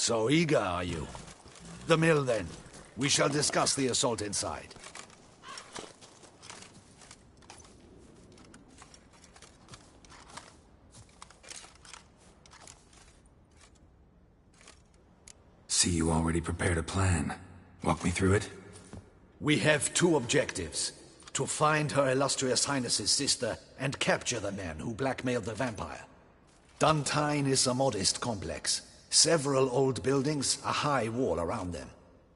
So eager, are you? The mill, then. We shall discuss the assault inside. See, you already prepared a plan. Walk me through it. We have two objectives. To find Her Illustrious Highness's sister and capture the man who blackmailed the vampire. Duntine is a modest complex. Several old buildings, a high wall around them.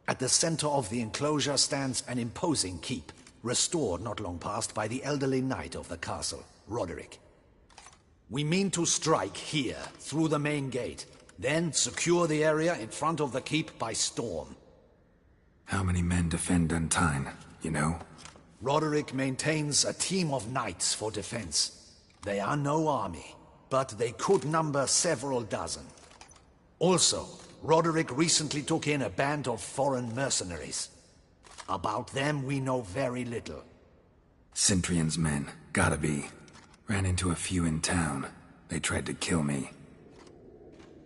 At the center of the enclosure stands an imposing keep, restored not long past by the elderly knight of the castle, Roderick. We mean to strike here, through the main gate, then secure the area in front of the keep by storm. How many men defend Duntine, you know? Roderick maintains a team of knights for defense. They are no army, but they could number several dozen. Also, Roderick recently took in a band of foreign mercenaries. About them we know very little. Cintrian's men, gotta be. Ran into a few in town. They tried to kill me.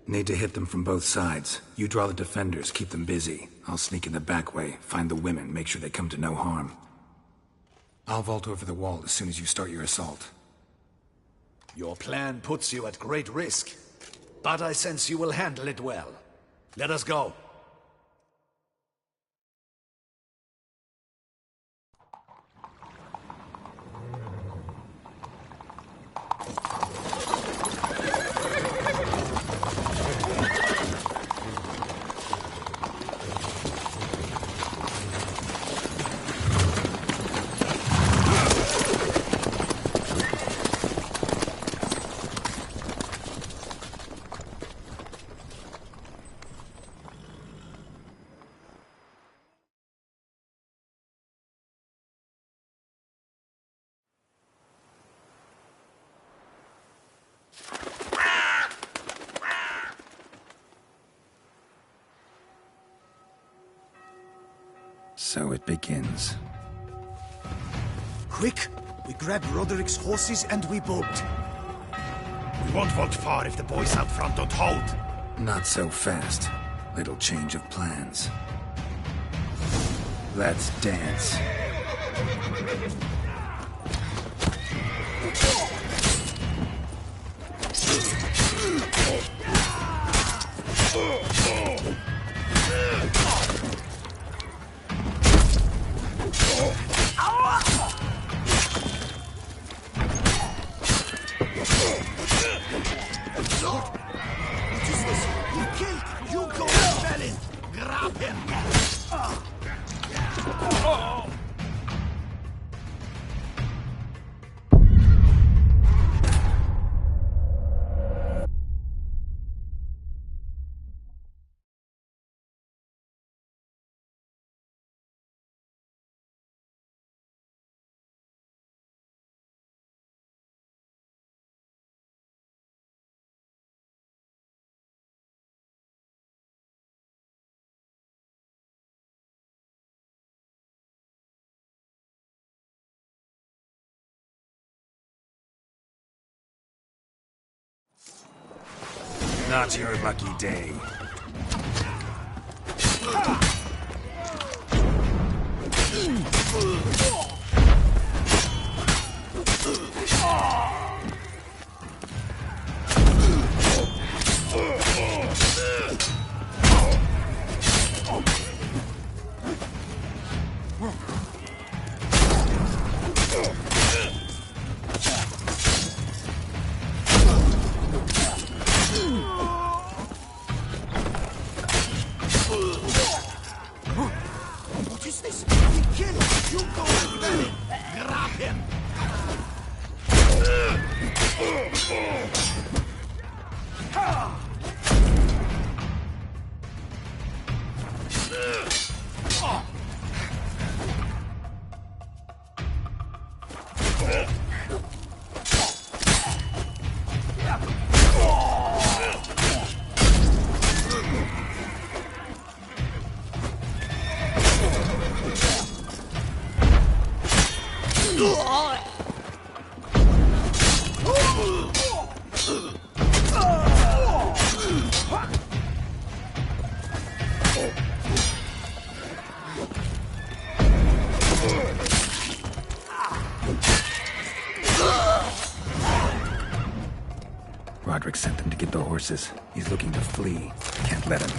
Need to hit them from both sides. You draw the defenders, keep them busy. I'll sneak in the back way, find the women, make sure they come to no harm. I'll vault over the wall as soon as you start your assault. Your plan puts you at great risk, but I sense you will handle it well. Let us go. So it begins. Quick! We grab Roderick's horses and we bolt. We won't vault far if the boys out front don't hold. Not so fast. Little change of plans. Let's dance. Not your lucky day. Roderick sent them to get the horses. He's looking to flee. Can't let him.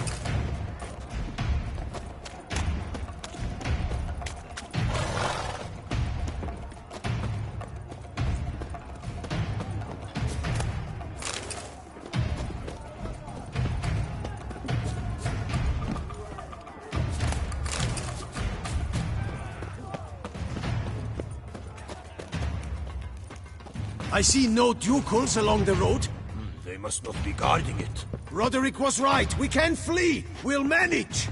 I see no Ducals along the road. They must not be guarding it. Roderick was right. We can flee. We'll manage.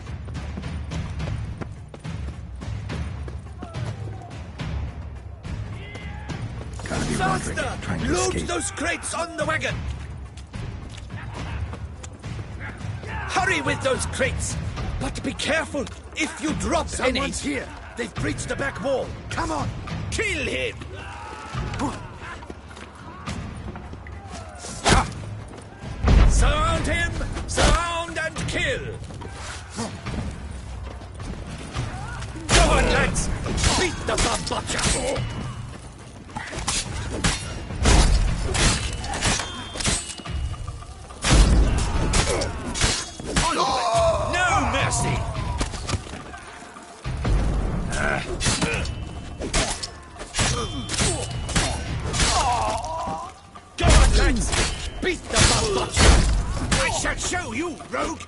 Gotta be Roderick trying to Load escape. those crates on the wagon! Hurry with those crates! But be careful if you drop Someone's any! here. They've breached the back wall. Come on. Kill him! Surround him! Surround and kill! Go on, lads! Beat the bamboccia! No mercy! Go on, lads! Beat the bamboccia! I shall show you, rogue!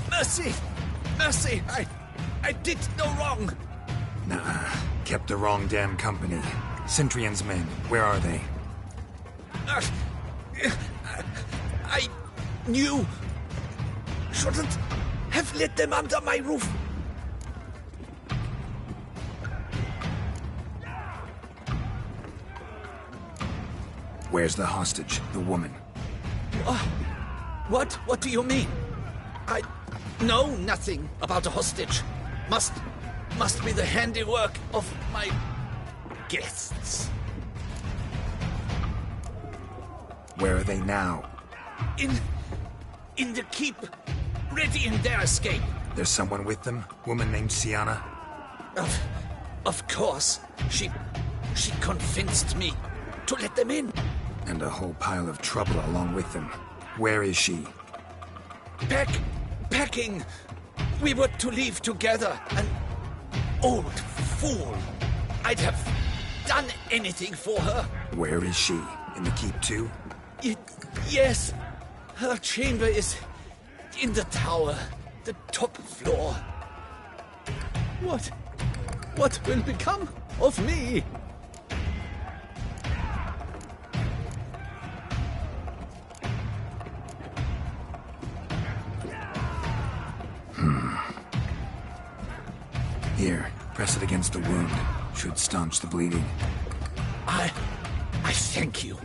Mercy! Mercy! I did no wrong! Nah, kept the wrong damn company. Centrion's men, where are they? I knew... shouldn't have let them under my roof. Where's the hostage, the woman? What? What do you mean? I know nothing about a hostage. Must be the handiwork of my guests. Where are they now? In the keep, ready in their escape. There's someone with them? Woman named Sienna? Of course. She convinced me to let them in. And a whole pile of trouble along with them. Where is she? Packing. We were to leave together. An old fool. I'd have done anything for her. Where is she? In the keep too? Yes. Her chamber is in the tower. The top floor. What will become of me? Here, press it against the wound. Should staunch the bleeding. I thank you.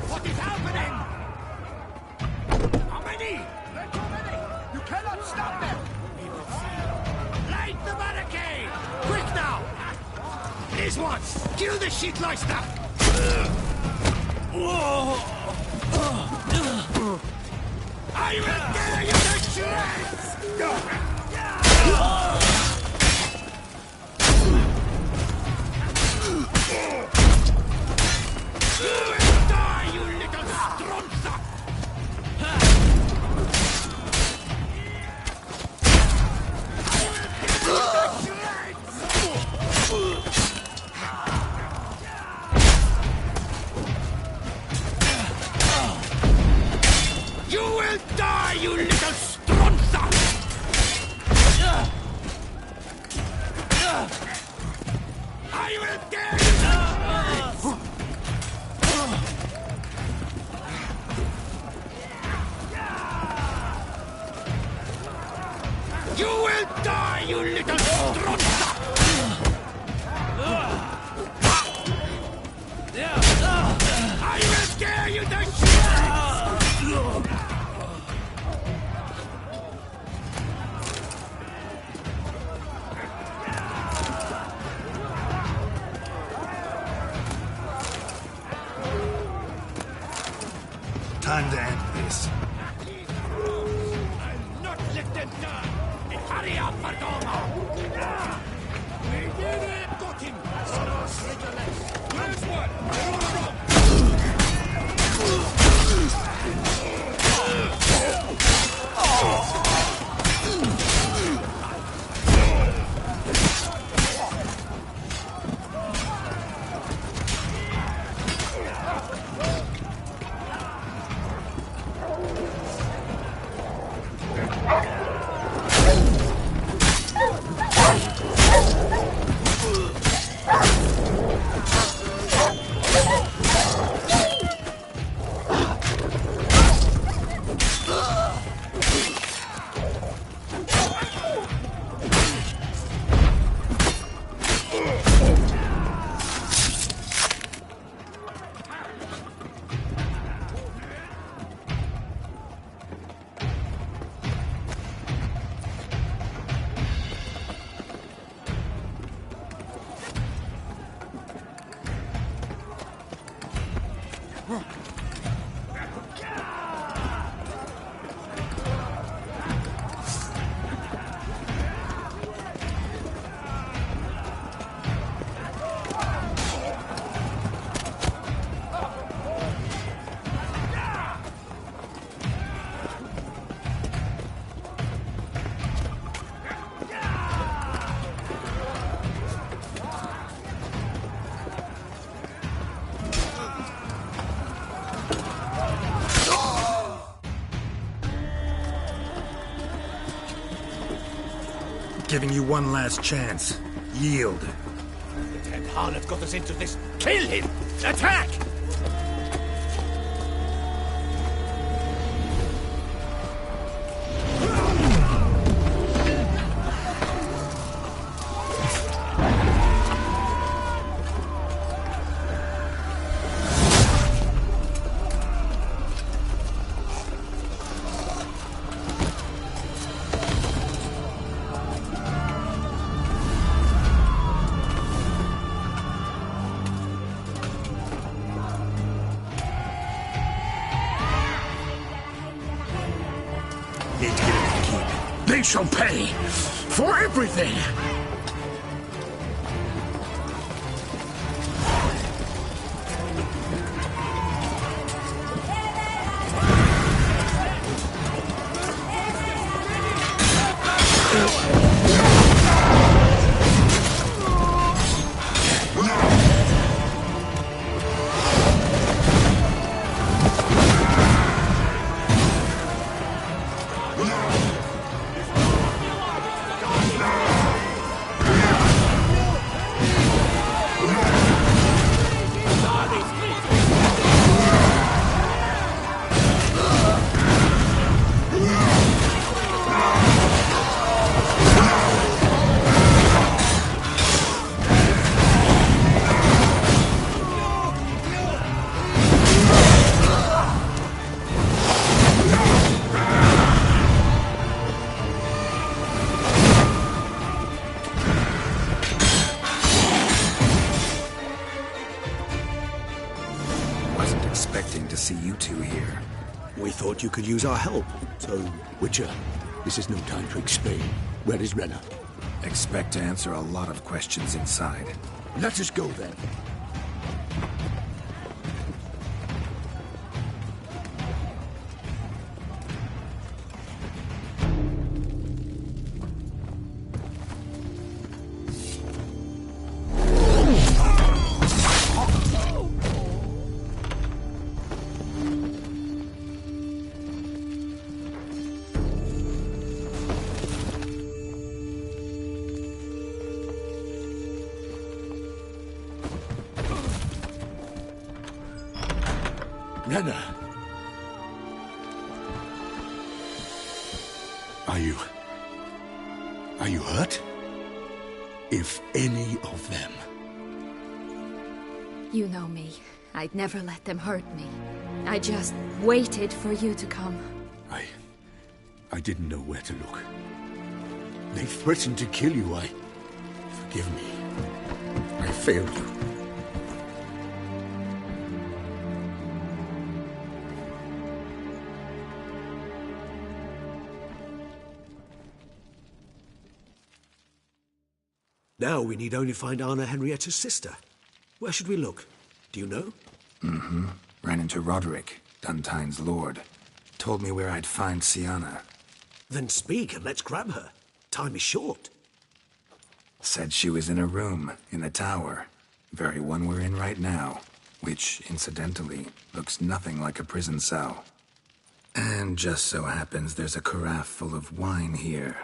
What is happening? How many? They're too many. You cannot stop them. Light the barricade! Quick now! These ones! Kill the Shitleister! I will tear you to shreds! will die, you little stronza! I will tear you! You will die, you little stronza! I will tear you to shreds! Time to end this. I'll not let them die! Hurry up, Perdomo! We did it! Got him! Where's one? They're all around! Giving you one last chance. Yield. The damned harlot got us into this. Kill him! Attack! Need to get it to keep. They shall pay for everything! Expecting to see you two here. We thought you could use our help. So, Witcher, this is no time to explain. Where is Renna? Expect to answer a lot of questions inside. Let us go then. Nana. Are you hurt? If any of them. You know me. I'd never let them hurt me. I just waited for you to come. I didn't know where to look. They threatened to kill you. Forgive me. I failed you. Now we need only find Anna Henrietta's sister. Where should we look? Do you know? Mm-hmm. Ran into Roderick, Duntine's lord. Told me where I'd find Siana. Then speak and let's grab her. Time is short. Said she was in a room in the tower. Very one we're in right now. Which, incidentally, looks nothing like a prison cell. And just so happens there's a carafe full of wine here.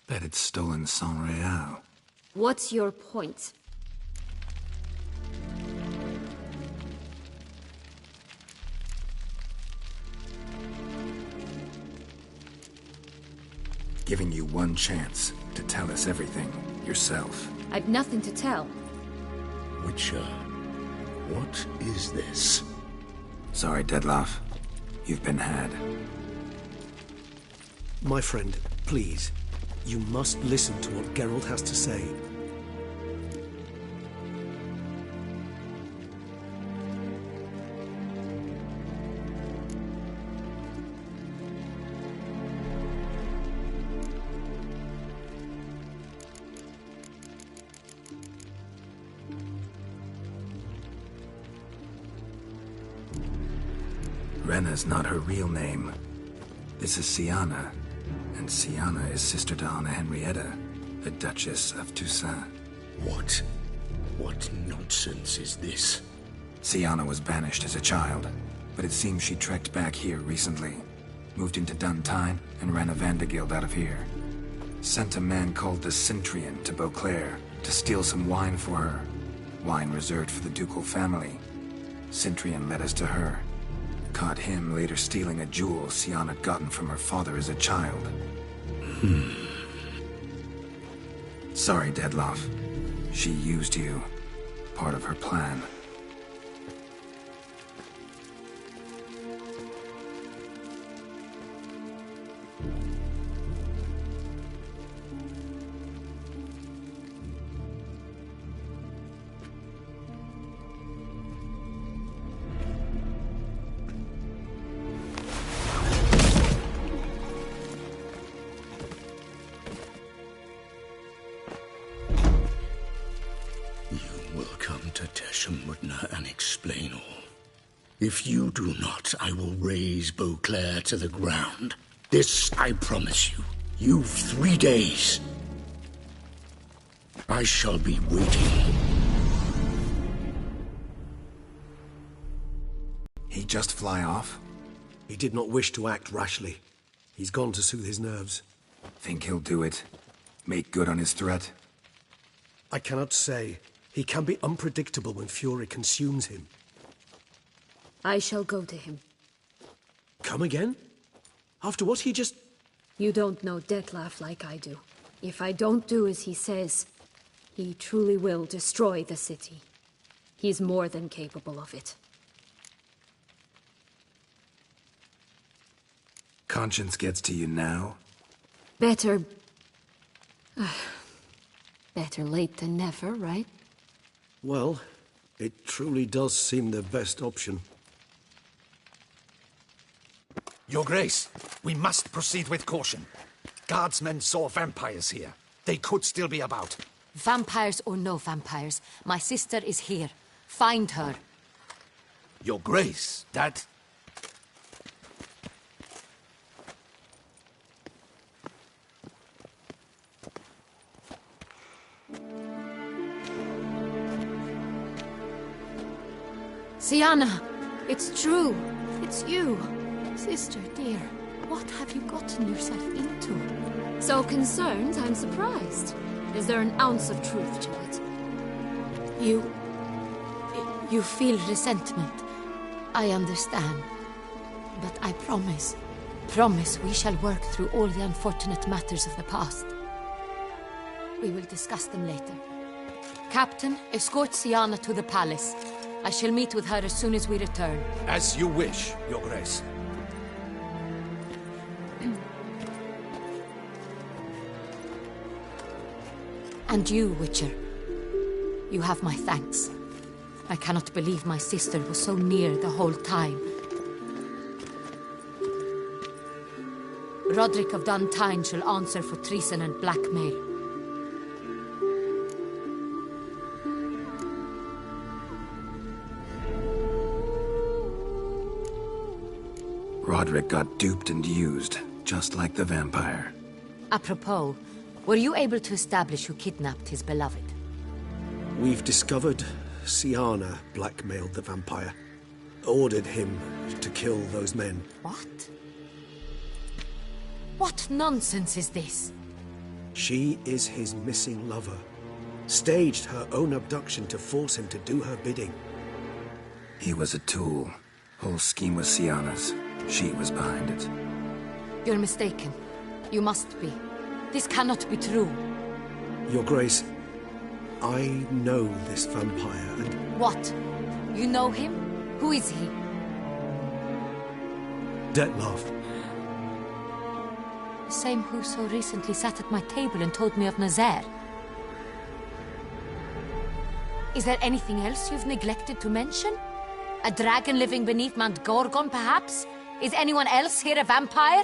Bet it's stolen San Real. What's your point? Giving you one chance to tell us everything yourself. I've nothing to tell. Witcher, what is this? Sorry, Dettlaff. You've been had. My friend, please. You must listen to what Geralt has to say. Renna's not her real name. This is Siana. And Siana is sister to Anna Henrietta, the Duchess of Toussaint. What nonsense is this? Siana was banished as a child, but it seems she trekked back here recently. Moved into Duntine and ran a Vandergild out of here. Sent a man called the Cintrian to Beauclair to steal some wine for her. Wine reserved for the ducal family. Cintrian led us to her. Caught him later stealing a jewel Siana had gotten from her father as a child. Sorry, Dettlaff. She used you. Part of her plan. And explain all. If you do not, I will raze Beauclair to the ground. This I promise you. You've 3 days. I shall be waiting. He just fly off? He did not wish to act rashly. He's gone to soothe his nerves. Think he'll do it? Make good on his threat? I cannot say. He can be unpredictable when fury consumes him. I shall go to him. Come again? After what he just... You don't know Dettlaff like I do. If I don't do as he says, he truly will destroy the city. He's more than capable of it. Conscience gets to you now? Better... better late than never, right? Well, it truly does seem the best option. Your Grace, we must proceed with caution. Guardsmen saw vampires here. They could still be about. Vampires or no vampires, my sister is here. Find her. Your Grace, that... Siana, it's true. It's you. Sister, dear, what have you gotten yourself into? So concerned, I'm surprised. Is there an ounce of truth to it? You feel resentment. I understand. But I promise we shall work through all the unfortunate matters of the past. We will discuss them later. Captain, escort Syanna to the palace. I shall meet with her as soon as we return. As you wish, Your Grace. And you, Witcher. You have my thanks. I cannot believe my sister was so near the whole time. Roderick of Dun Tine shall answer for treason and blackmail. Roderick got duped and used, just like the vampire. Apropos, were you able to establish who kidnapped his beloved? We've discovered Syanna blackmailed the vampire. Ordered him to kill those men. What? What nonsense is this? She is his missing lover. Staged her own abduction to force him to do her bidding. He was a tool. Whole scheme was Syanna's. She was behind it. You're mistaken. You must be. This cannot be true. Your Grace, I know this vampire and... What? You know him? Who is he? Dettlaff. The same who so recently sat at my table and told me of Nazaire. Is there anything else you've neglected to mention? A dragon living beneath Mount Gorgon, perhaps? Is anyone else here a vampire?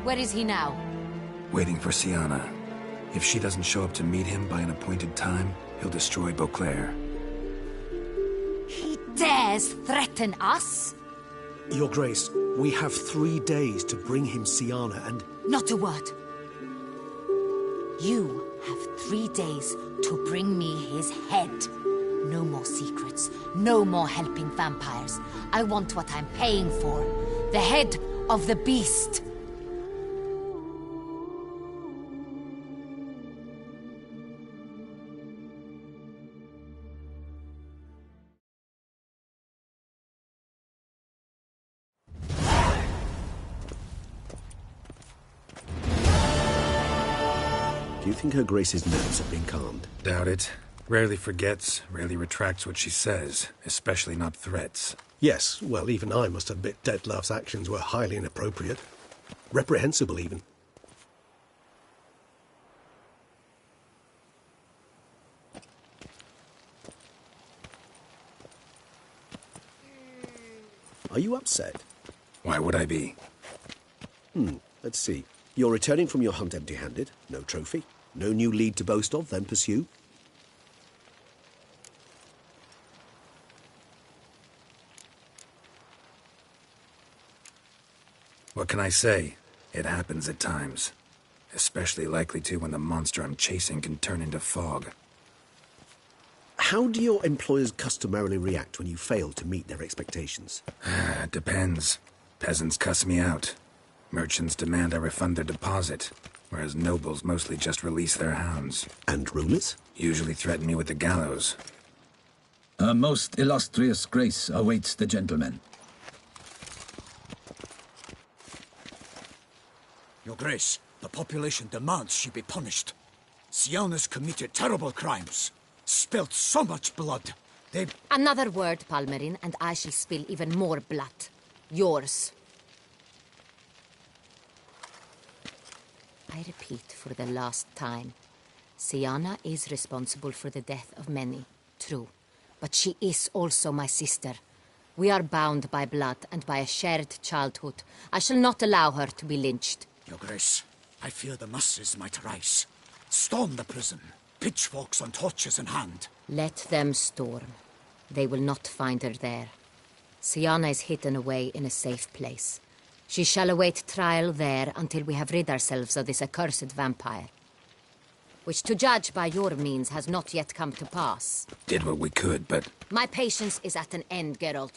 Where is he now? Waiting for Syanna. If she doesn't show up to meet him by an appointed time, he'll destroy Beauclair. He dares threaten us? Your Grace, we have 3 days to bring him Syanna and... Not a word. You have 3 days to bring me his head. No more secrets. No more helping vampires. I want what I'm paying for. The head of the beast. Do you think Her Grace's nerves have been calmed? Doubt it. Rarely forgets, rarely retracts what she says, especially not threats. Yes, well, even I must admit Dettlaff's actions were highly inappropriate. Reprehensible, even. Are you upset? Why would I be? Let's see. You're returning from your hunt empty-handed. No trophy. No new lead to boast of, then pursue. What can I say? It happens at times. Especially likely to when the monster I'm chasing can turn into fog. How do your employers customarily react when you fail to meet their expectations? Depends. Peasants cuss me out. Merchants demand I refund their deposit, whereas nobles mostly just release their hounds. And rulers? Usually threaten me with the gallows. Her most illustrious grace awaits the gentleman. Your Grace, the population demands she be punished. Syanna's committed terrible crimes. Spilt so much blood. Another word, Palmerin, and I shall spill even more blood. Yours. I repeat for the last time. Syanna is responsible for the death of many, true. But she is also my sister. We are bound by blood and by a shared childhood. I shall not allow her to be lynched. Your Grace, I fear the masses might rise. Storm the prison, pitchforks and torches in hand. Let them storm. They will not find her there. Syanna is hidden away in a safe place. She shall await trial there until we have rid ourselves of this accursed vampire. Which, to judge by your means, has not yet come to pass. Did what we could, but... My patience is at an end, Geralt.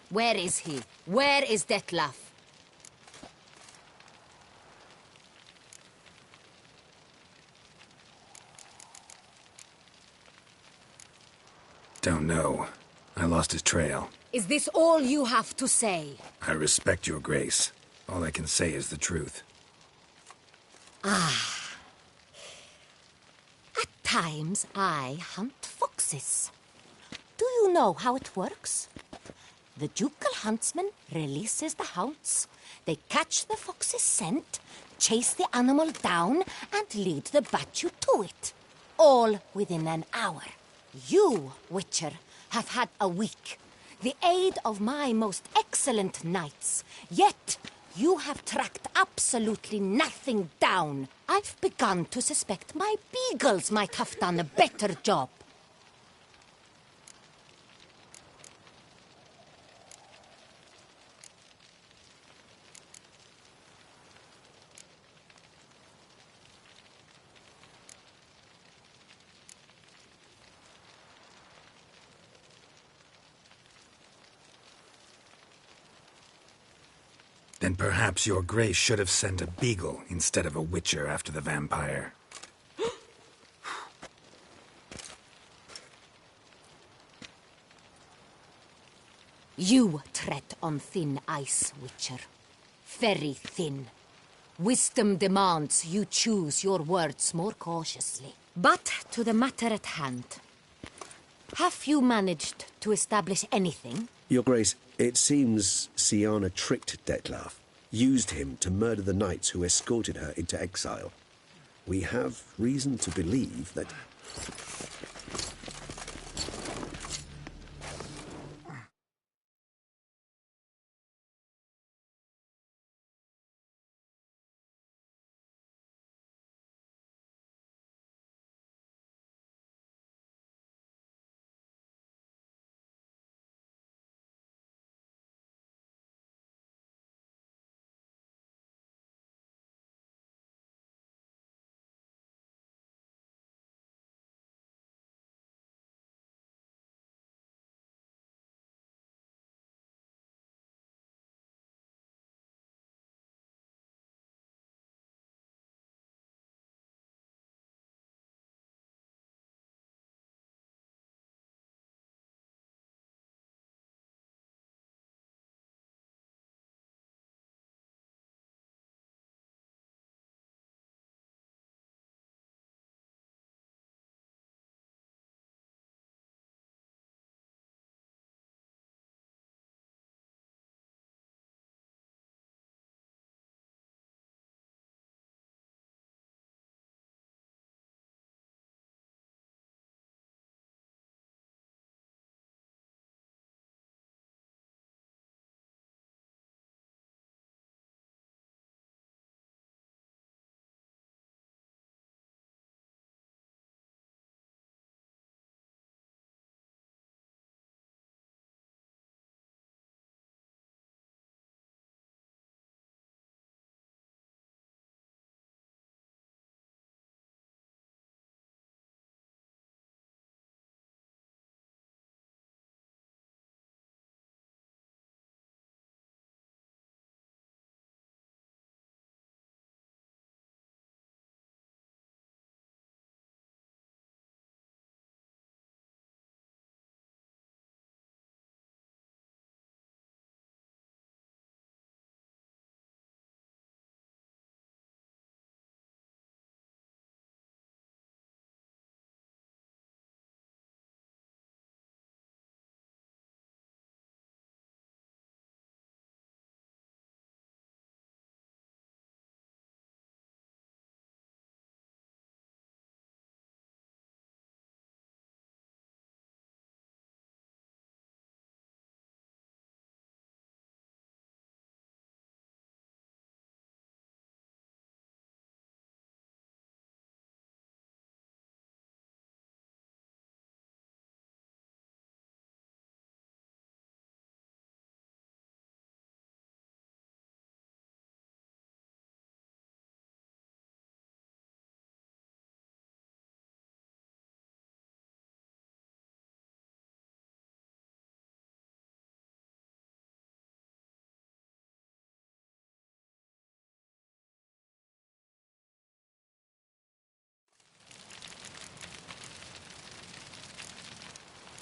Where is he? Where is Dettlaff? Don't know. I lost his trail. Is this all you have to say? I respect your grace. All I can say is the truth. At times, I hunt foxes. Do you know how it works? The ducal huntsman releases the hounds. They catch the fox's scent, chase the animal down, and lead the Batu to it. All within an hour. You, Witcher, have had a week. The aid of my most excellent knights. Yet, you have tracked absolutely nothing down. I've begun to suspect my beagles might have done a better job. Then perhaps your grace should have sent a beagle instead of a witcher after the vampire. You tread on thin ice, Witcher. Very thin. Wisdom demands you choose your words more cautiously. But to the matter at hand. Have you managed to establish anything? Your Grace, it seems Syanna tricked Dettlaff, used him to murder the knights who escorted her into exile. We have reason to believe that...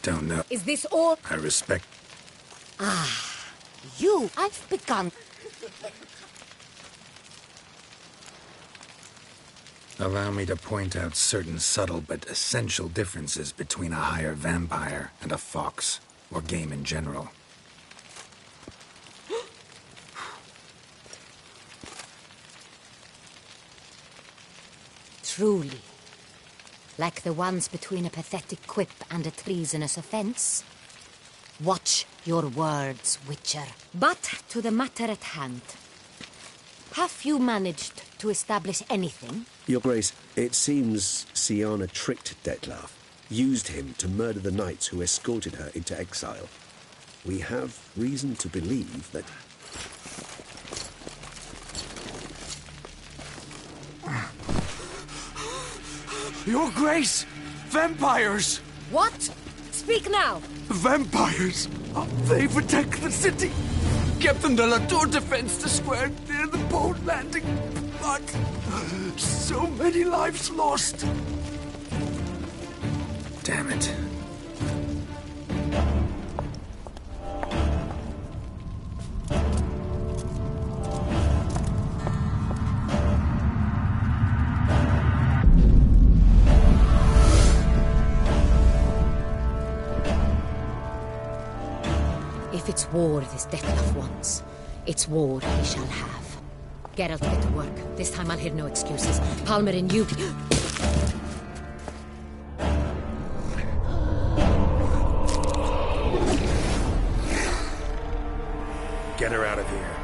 Don't know. Is this all? I respect... I've begun. Allow me to point out certain subtle but essential differences between a higher vampire and a fox, or game in general. Truly. Like the ones between a pathetic quip and a treasonous offense. Watch your words, Witcher. But to the matter at hand. Have you managed to establish anything? Your Grace, it seems Syanna tricked Dettlaff, used him to murder the knights who escorted her into exile. We have reason to believe that... Your Grace! Vampires! What? Speak now! Vampires! They've attacked the city! Captain de la Tour defends the square near the boat landing, but so many lives lost. Damn it. If it's war this Dettlaff wants, it's war he shall have. Geralt, get to work. This time I'll hear no excuses. Palmer and you... Get her out of here.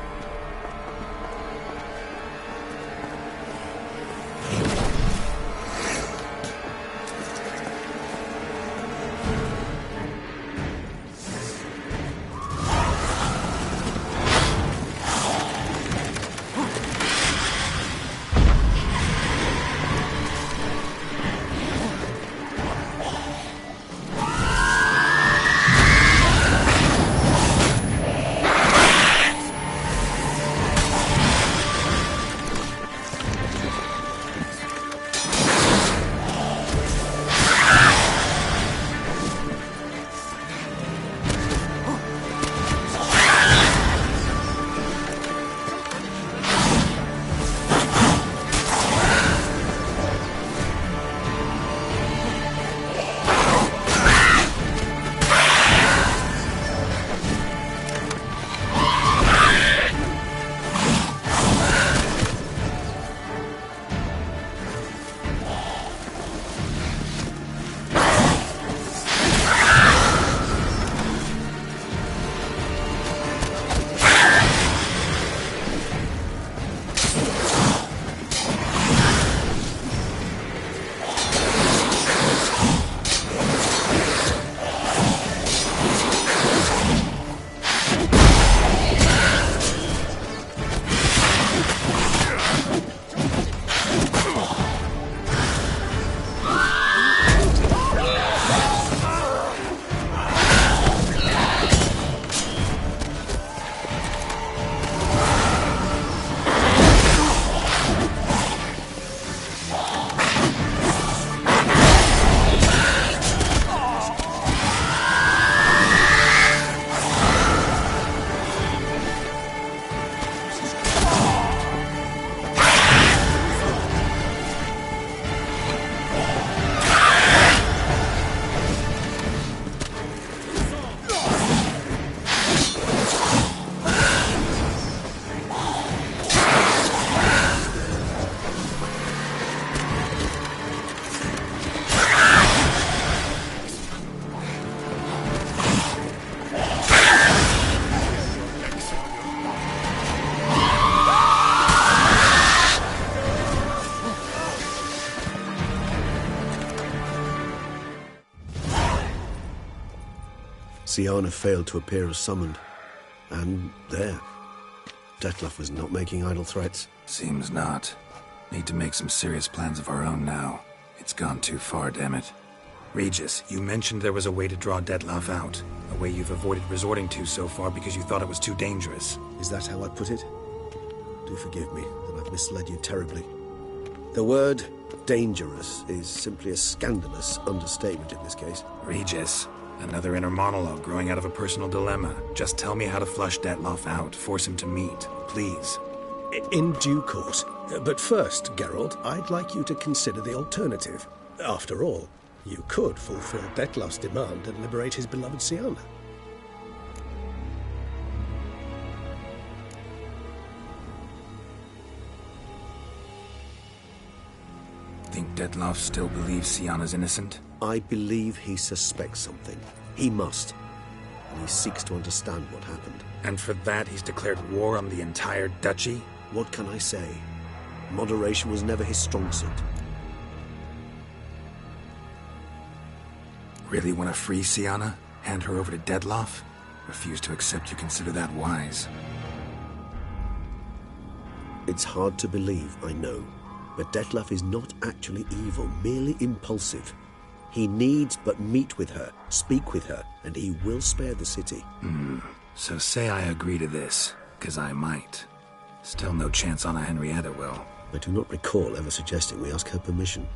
Syanna failed to appear as summoned. And there. Dettlaff was not making idle threats. Seems not. Need to make some serious plans of our own now. It's gone too far, damn it. Regis, you mentioned there was a way to draw Dettlaff out. A way you've avoided resorting to so far because you thought it was too dangerous. Is that how I put it? Do forgive me that I've misled you terribly. The word dangerous is simply a scandalous understatement in this case. Regis, Another inner monologue growing out of a personal dilemma. Just tell me how to flush Detloff out. Force him to meet. Please. In due course. But first, Geralt, I'd like you to consider the alternative. After all, you could fulfill Detloff's demand and liberate his beloved Syanna. Think Detloff still believes Syanna's innocent? I believe he suspects something. He must. And he seeks to understand what happened. And for that, he's declared war on the entire duchy? What can I say? Moderation was never his strong suit. Really want to free Syanna? Hand her over to Detloff? Refuse to accept you consider that wise. It's hard to believe, I know. But Detloff is not actually evil, merely impulsive. He needs but meet with her, speak with her, and he will spare the city. So say I agree to this, 'cause I might. Still no chance Anna Henrietta will. I do not recall ever suggesting we ask her permission.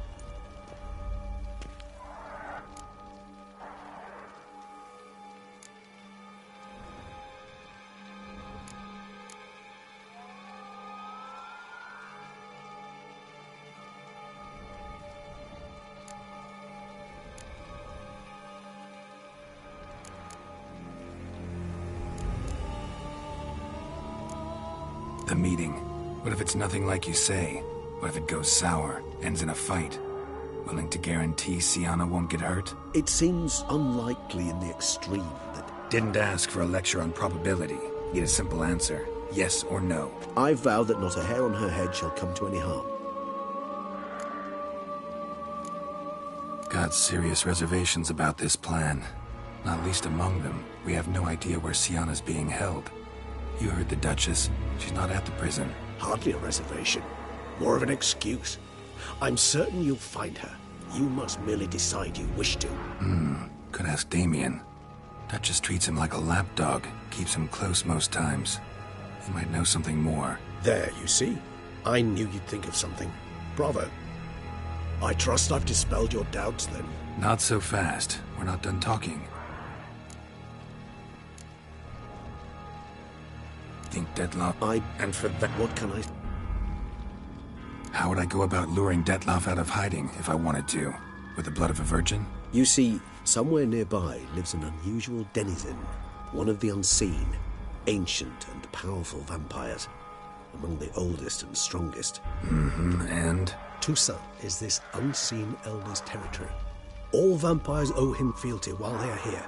The meeting. What if it's nothing like you say? What if it goes sour, ends in a fight? Willing to guarantee Syanna won't get hurt? It seems unlikely in the extreme that... Didn't ask for a lecture on probability. Need a simple answer. Yes or no. I vow that not a hair on her head shall come to any harm. Got serious reservations about this plan. Not least among them, we have no idea where Syanna's being held. You heard the Duchess. She's not at the prison. Hardly a reservation. More of an excuse. I'm certain you'll find her. You must merely decide you wish to. Could ask Damien. Duchess treats him like a lapdog. Keeps him close most times. He might know something more. There, you see? I knew you'd think of something. Bravo. I trust I've dispelled your doubts, then. Not so fast. We're not done talking. Think Detloff... And for that... What can I... How would I go about luring Detloff out of hiding if I wanted to? With the blood of a virgin? You see, somewhere nearby lives an unusual denizen. One of the unseen, ancient and powerful vampires. Among the oldest and strongest. And? Toussaint is this unseen elder's territory. All vampires owe him fealty while they are here.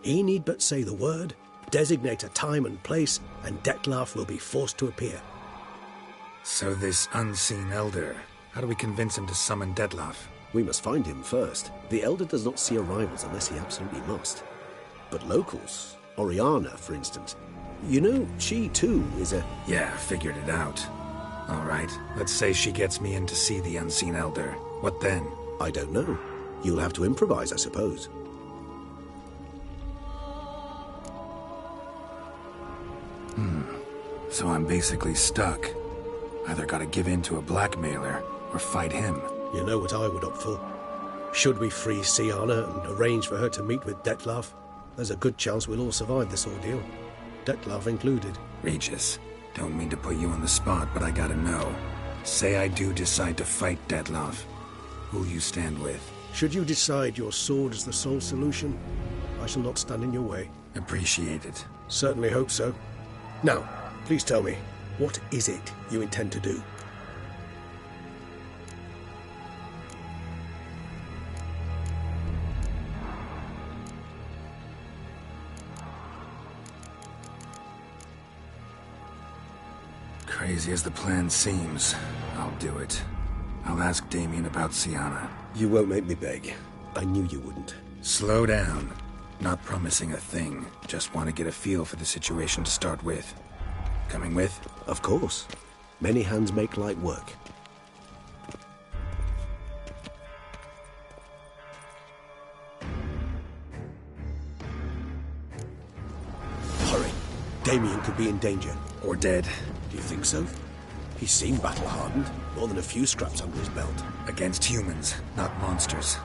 He need but say the word, designate a time and place, and Detloff will be forced to appear. So this unseen elder, how do we convince him to summon Detloff? We must find him first. The elder does not see arrivals unless he absolutely must. But locals, Oriana, for instance, you know, she too is a... Yeah, figured it out. All right, let's say she gets me in to see the unseen elder. What then? I don't know. You'll have to improvise, I suppose. So I'm basically stuck. Either gotta give in to a blackmailer, or fight him. You know what I would opt for. Should we free Syanna and arrange for her to meet with Detloff, there's a good chance we'll all survive this ordeal. Detloff included. Regis, don't mean to put you on the spot, but I gotta know. Say I do decide to fight Detloff. Who'll you stand with? Should you decide your sword is the sole solution, I shall not stand in your way. Appreciate it. Certainly hope so. Now, please tell me, what is it you intend to do? Crazy as the plan seems, I'll do it. I'll ask Damien about Syanna. You won't make me beg. I knew you wouldn't. Slow down. Not promising a thing. Just want to get a feel for the situation to start with. Coming with? Of course. Many hands make light work. Hurry. Damien could be in danger. Or dead. Do you think so? He seemed battle-hardened. More than a few scraps under his belt. Against humans, not monsters.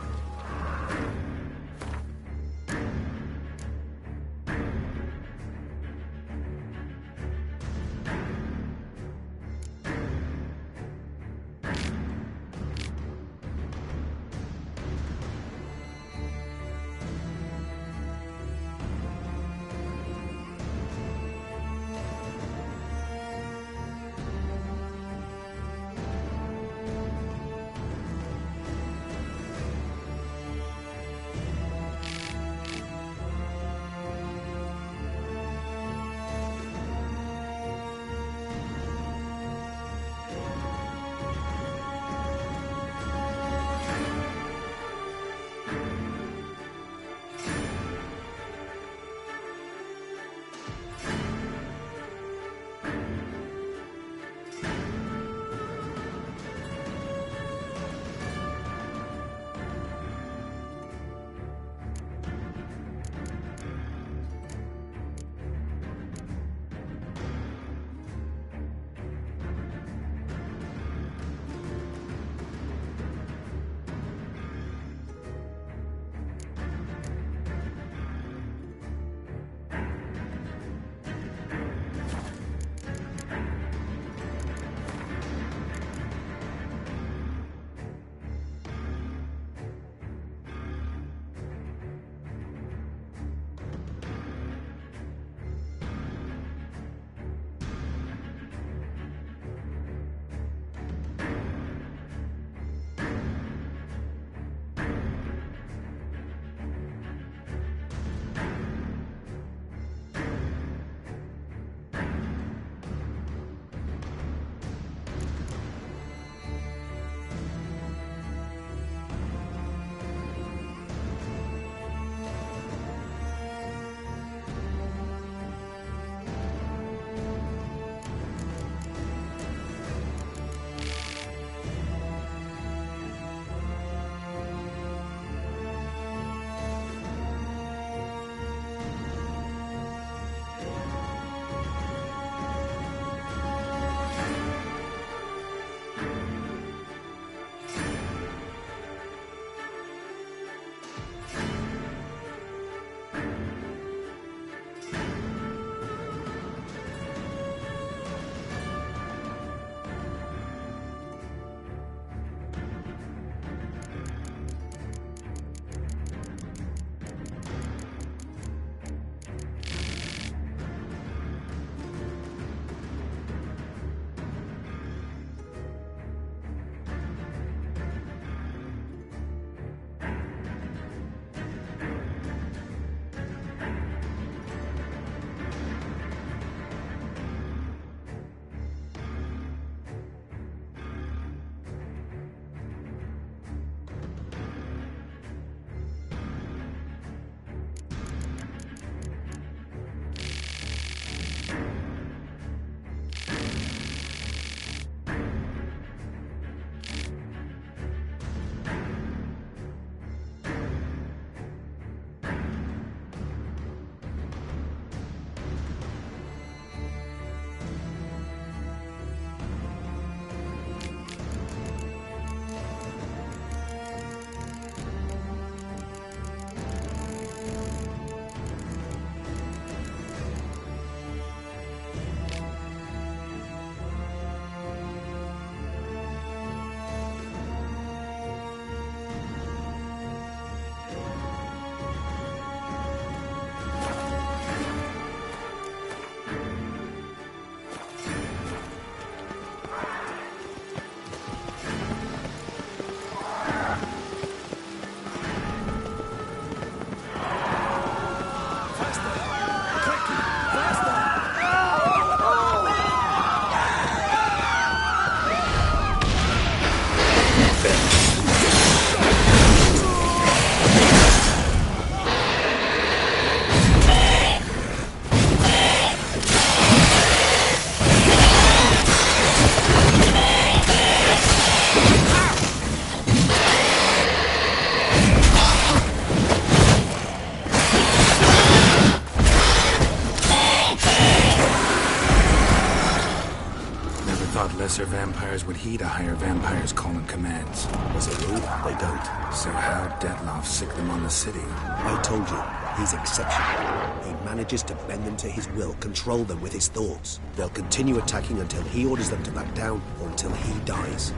thought lesser vampires would heed a higher vampire's call and commands. As a rule, they don't. So how'd Detloff sick them on the city? I told you, he's exceptional. He manages to bend them to his will, control them with his thoughts. They'll continue attacking until he orders them to back down, or until he dies.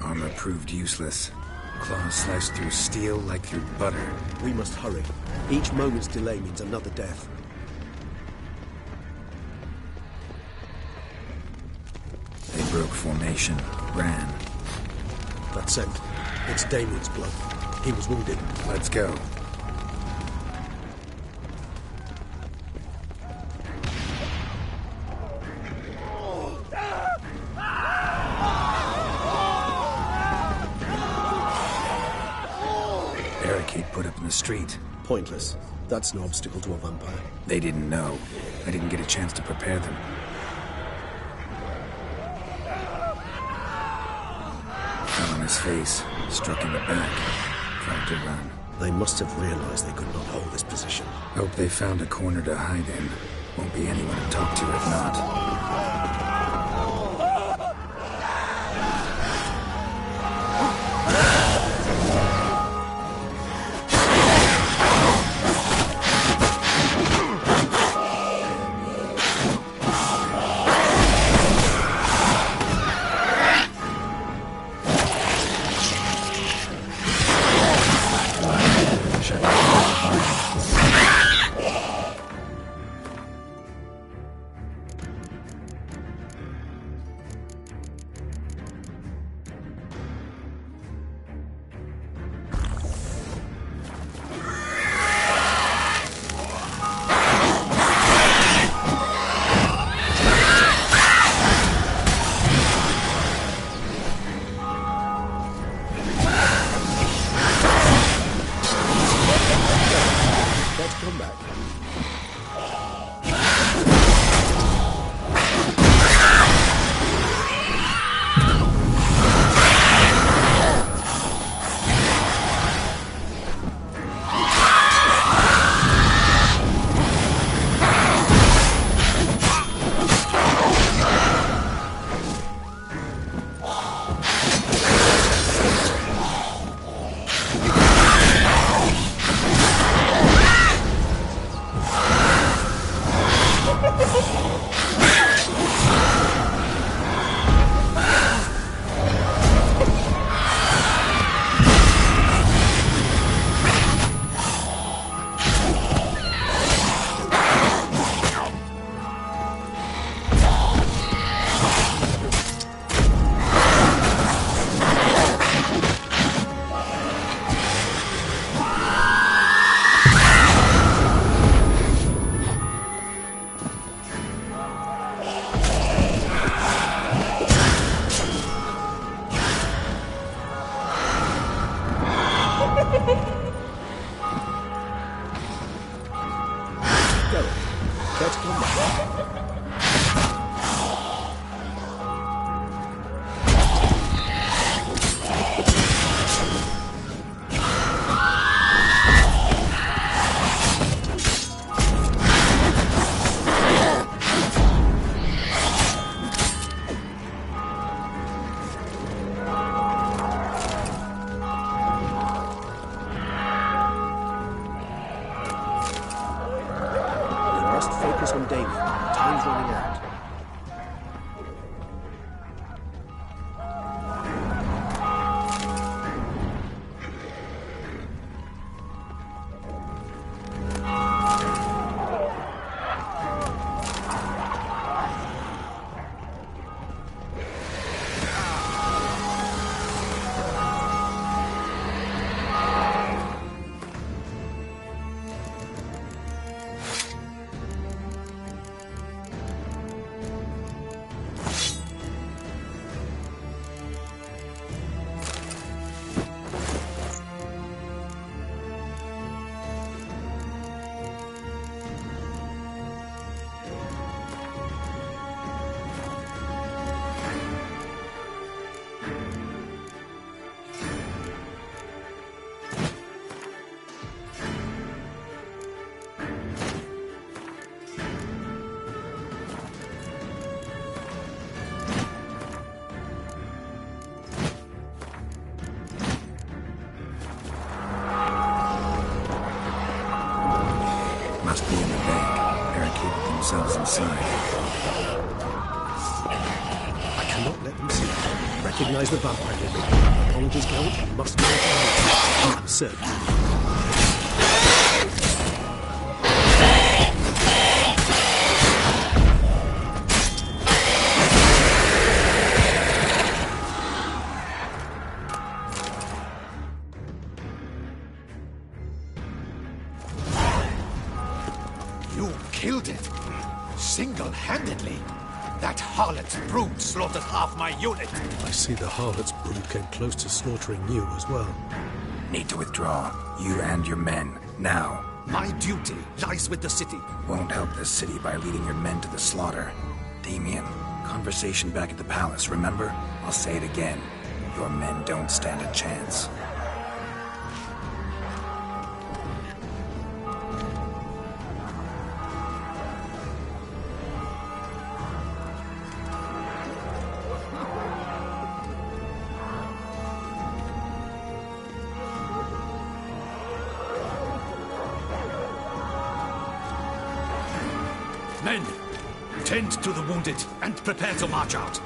Armor proved useless. Claws sliced through steel like through butter. We must hurry. Each moment's delay means another death. They broke formation, ran. That scent. It's Damien's blood. He was wounded. Let's go. Barricade put up in the street. Pointless. That's no obstacle to a vampire. They didn't know. I didn't get a chance to prepare them. Fell on his face, struck in the back, tried to run. They must have realized they could not hold this position. Hope they found a corner to hide in. Won't be anyone to talk to if not. Geralt, care to come back? Focus on Damien. Time's running out. Must be in the bank, barricaded themselves inside. I cannot let them see it. Recognize the vampire living. Apologies, Geralt. You must know. I'm certain. You killed it! Single-handedly! That harlot's brood slaughtered half my unit! I see the harlot's brood came close to slaughtering you as well. Need to withdraw. You and your men. Now. My duty lies with the city. Won't help the city by leading your men to the slaughter. Damien, conversation back at the palace, remember? I'll say it again. Your men don't stand a chance. Men, tend to the wounded and prepare to march out.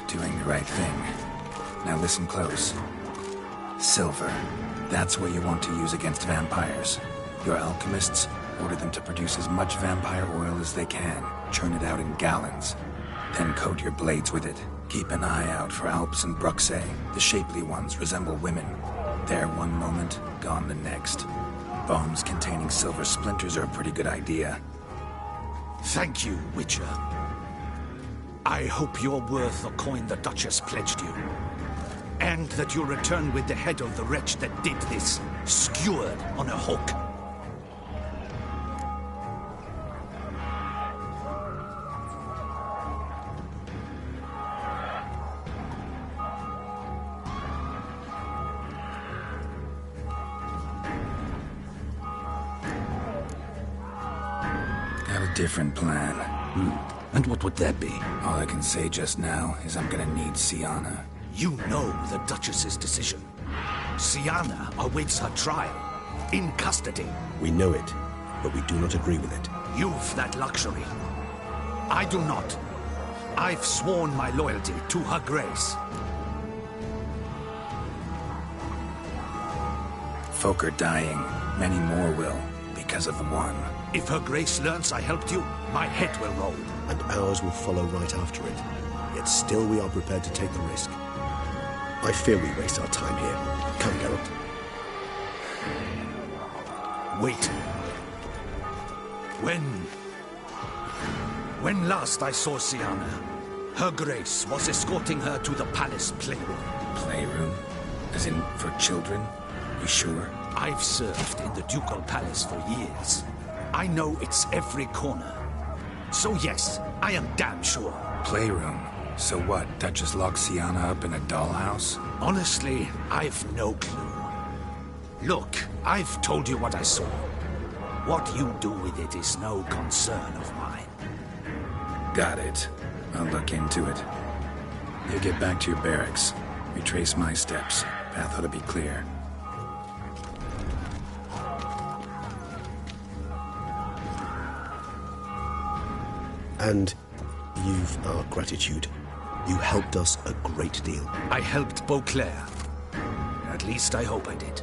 Doing the right thing. Now listen close. Silver. That's what you want to use against vampires. Your alchemists, order them to produce as much vampire oil as they can. Churn it out in gallons. Then coat your blades with it. Keep an eye out for Alps and Bruxae. The shapely ones resemble women. There one moment, gone the next. Bombs containing silver splinters are a pretty good idea. Thank you, Witcher. I hope you're worth the coin the Duchess pledged you. And that you'll return with the head of the wretch that did this, skewered on a hook. Different plan. And what would that be? All I can say just now is I'm gonna need Syanna. You know the Duchess's decision. Syanna awaits her trial, in custody. We know it, but we do not agree with it. You've that luxury. I do not. I've sworn my loyalty to Her Grace. Folk are dying. Many more will, because of the one. If Her Grace learns I helped you, my head will roll. And ours will follow right after it. Yet still we are prepared to take the risk. I fear we waste our time here. Come, Geralt. Wait. When last I saw Syanna, Her Grace was escorting her to the palace playroom. Playroom? As in, for children? You sure? I've served in the Ducal Palace for years. I know its every corner. So yes, I am damn sure. Playroom? So what, Duchess locked Siana up in a dollhouse? Honestly, I've no clue. Look, I've told you what I saw. What you do with it is no concern of mine. Got it. I'll look into it. You get back to your barracks. Retrace my steps. Path ought to be clear. And you've our gratitude. You helped us a great deal. I helped Beauclair. At least I hope I did.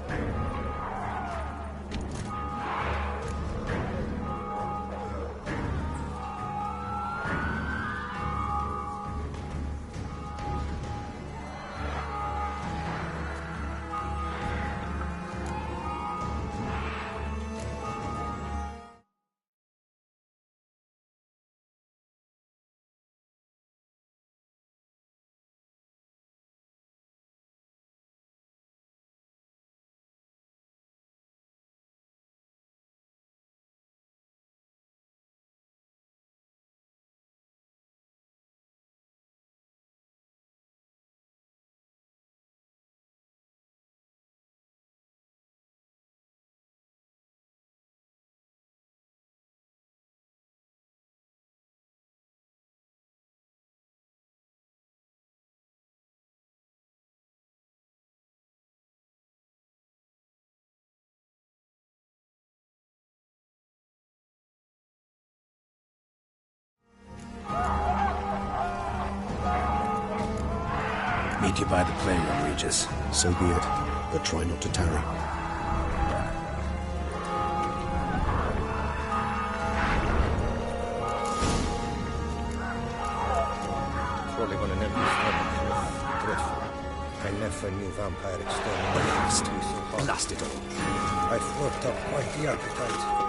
Meet you by the playroom, Regis. So be it, but try not to tarry. Surely when an empty stomach is dreadful. I never knew vampire extermination to be so hard. Blast it all. I've worked up quite the appetite.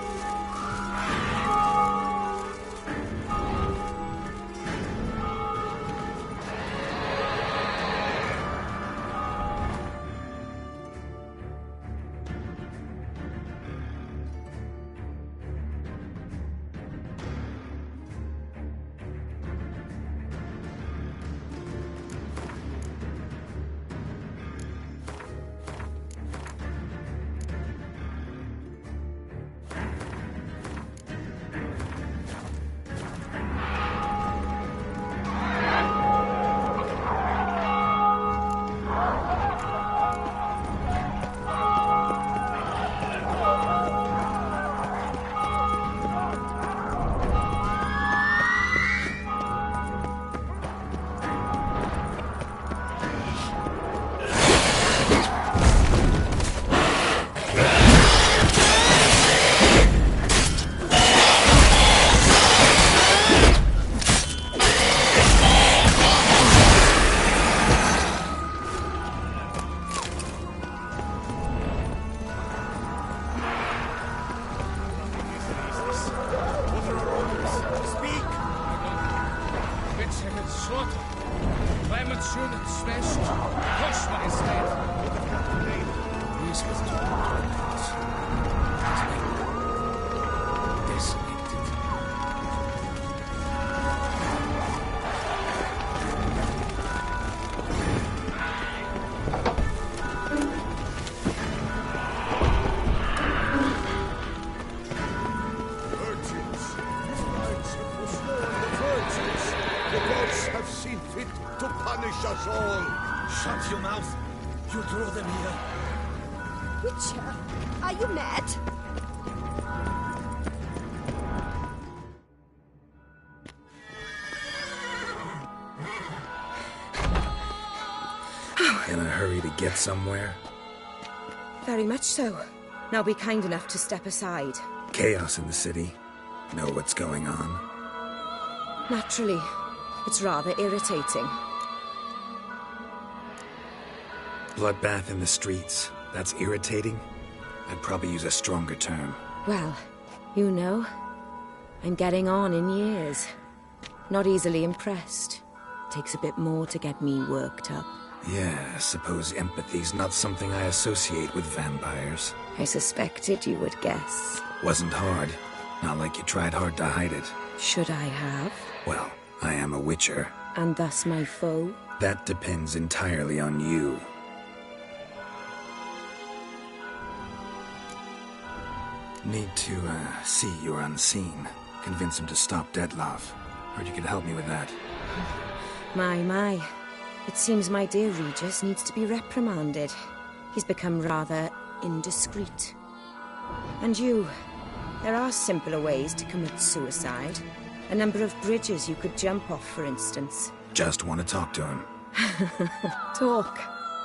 Shut your mouth. You draw them here. Witcher, are you mad? In a hurry to get somewhere? Very much so. Now be kind enough to step aside. Chaos in the city. Know what's going on? Naturally. It's rather irritating. Bloodbath in the streets. That's irritating? I'd probably use a stronger term. Well, you know, I'm getting on in years. Not easily impressed. Takes a bit more to get me worked up. Yeah, suppose empathy's not something I associate with vampires. I suspected you would guess. Wasn't hard. Not like you tried hard to hide it. Should I have? Well, I am a witcher. And thus my foe? That depends entirely on you. Need to, see you're unseen. Convince him to stop Dettlaff. Heard you could help me with that. My. It seems my dear Regis needs to be reprimanded. He's become rather indiscreet. And you, there are simpler ways to commit suicide. A number of bridges you could jump off, for instance. Just want to talk to him. Talk.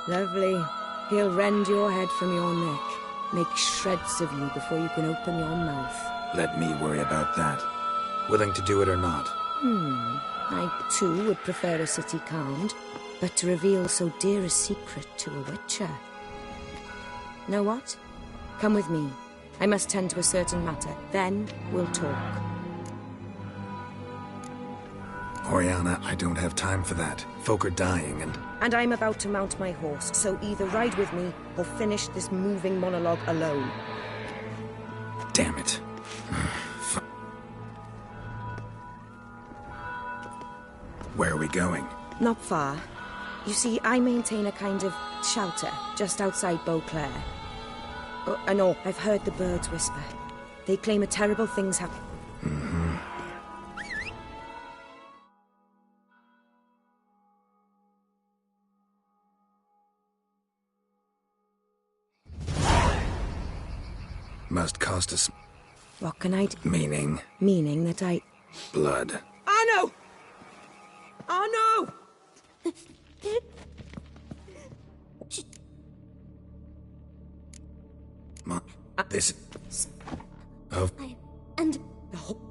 Lovely. He'll rend your head from your neck. Make shreds of you before you can open your mouth. Let me worry about that. Willing to do it or not? I, too, would prefer a city calmed, but to reveal so dear a secret to a witcher. Know what? Come with me. I must tend to a certain matter. Then we'll talk. Oriana, I don't have time for that. Folk are dying And I'm about to mount my horse, so either ride with me or finish this moving monologue alone. Damn it. Where are we going? Not far. You see, I maintain a kind of shelter just outside Beauclair. No, I've heard the birds whisper. They claim a terrible thing's happened. Must cost us... What can I do? Meaning? Meaning that I... Blood. Oh no! Oh no! This... Oh... And The whole...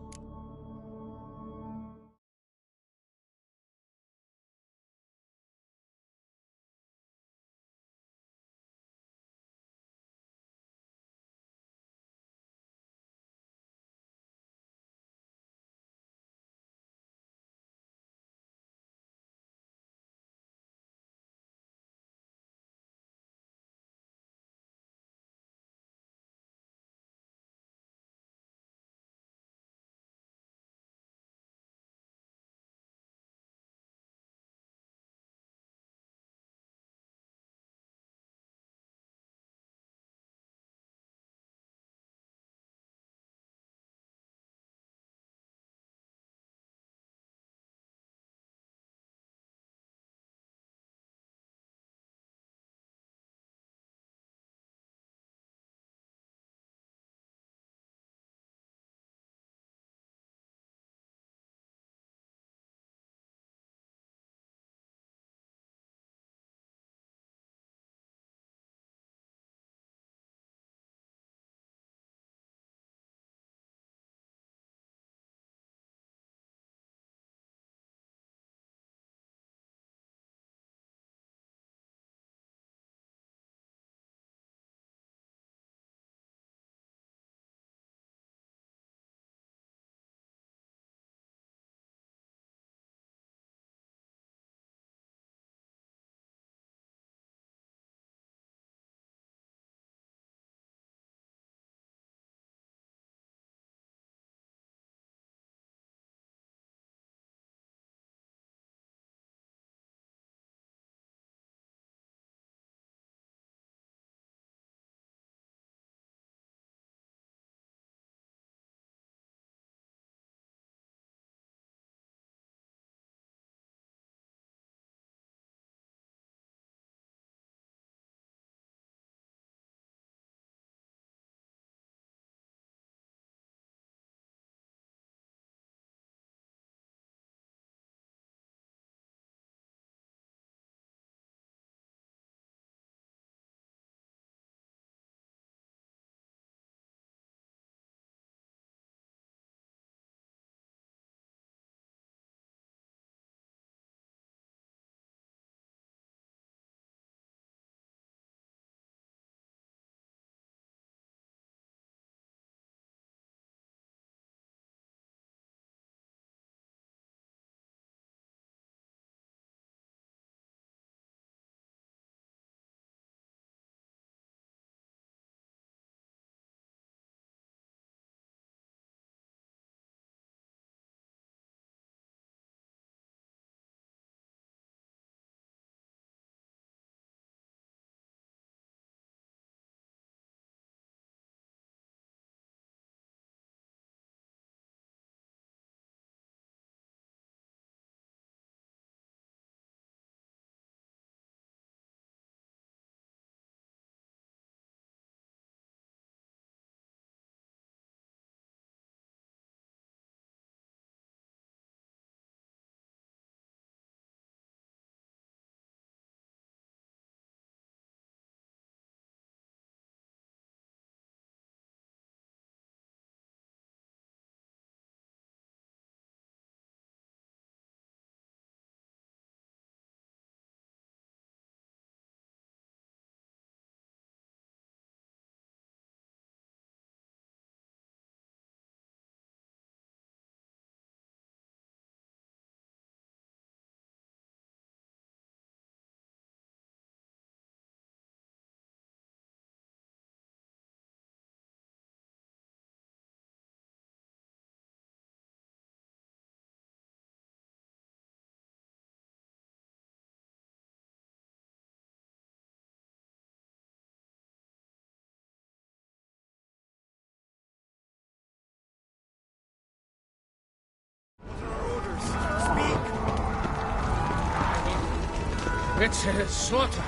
Let's slaughter.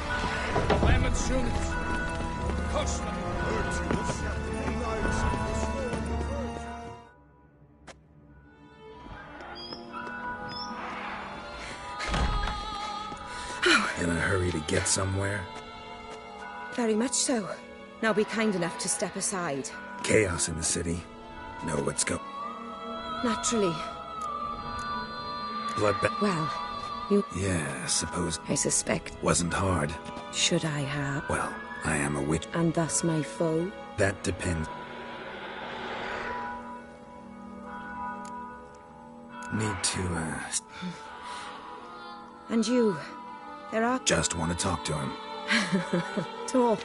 Clemens units. Costa. In a hurry to get somewhere? Very much so. Now be kind enough to step aside. Chaos in the city. Know what's go... Naturally. Well, you... Yeah, suppose... I suspect... Wasn't hard. Should I have? Well, I am a witch. And thus my foe? That depends. Need to, And you? There are... Just want to talk to him. Talk.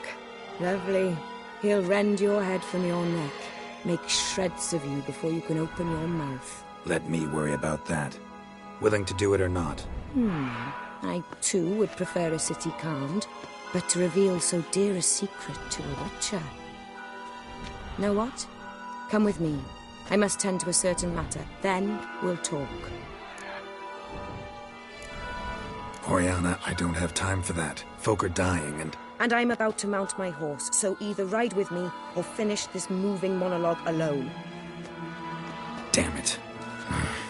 Lovely. He'll rend your head from your neck. Make shreds of you before you can open your mouth. Let me worry about that. Willing to do it or not? I, too, would prefer a city calmed, but to reveal so dear a secret to a witcher. Know what? Come with me. I must tend to a certain matter. Then we'll talk. Oriana, I don't have time for that. Folk are dying and... And I'm about to mount my horse, so either ride with me or finish this moving monologue alone. Damn it.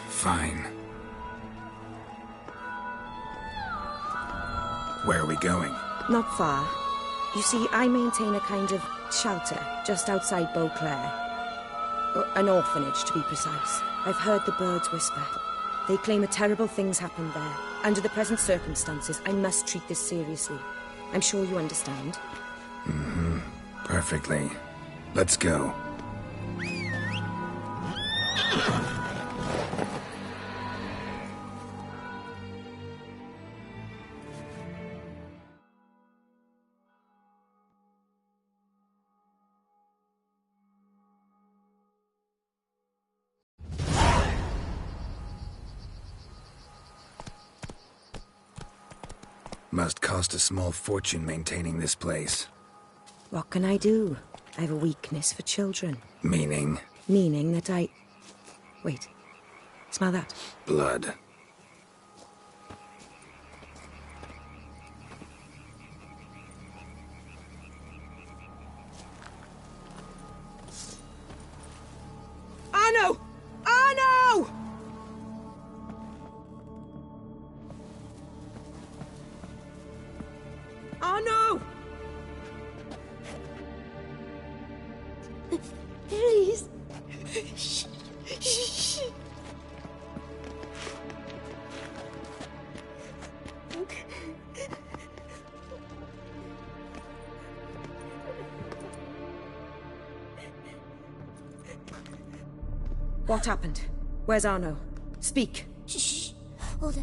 Fine. Where are we going? Not far. You see, I maintain a kind of shelter just outside Beauclair. An orphanage, to be precise. I've heard the birds whisper. They claim a terrible thing's happened there. Under the present circumstances, I must treat this seriously. I'm sure you understand. Perfectly. Let's go. Must cost a small fortune maintaining this place. What can I do? I have a weakness for children. Meaning? Meaning that I... Wait. Smell that? Blood. Arno! Arno! Arno! Please. Shh. What happened? Where's Arno? Speak. Shh. Oh, the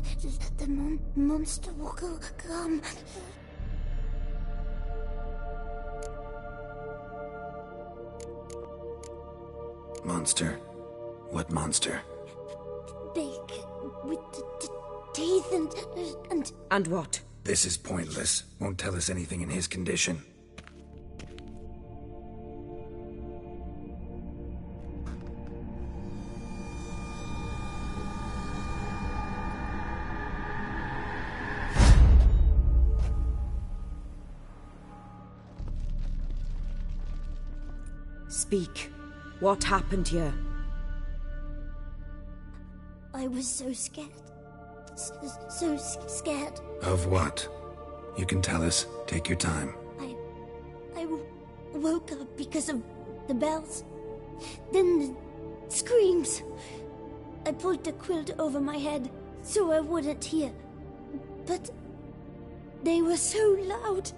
monster will come. Monster? What monster? Big, with the teeth and... And what? This is pointless. Won't tell us anything in his condition. Speak. What happened here? I was so scared. So scared. Of what? You can tell us. Take your time. I woke up because of the bells. Then the screams. I pulled the quilt over my head so I wouldn't hear. But they were so loud.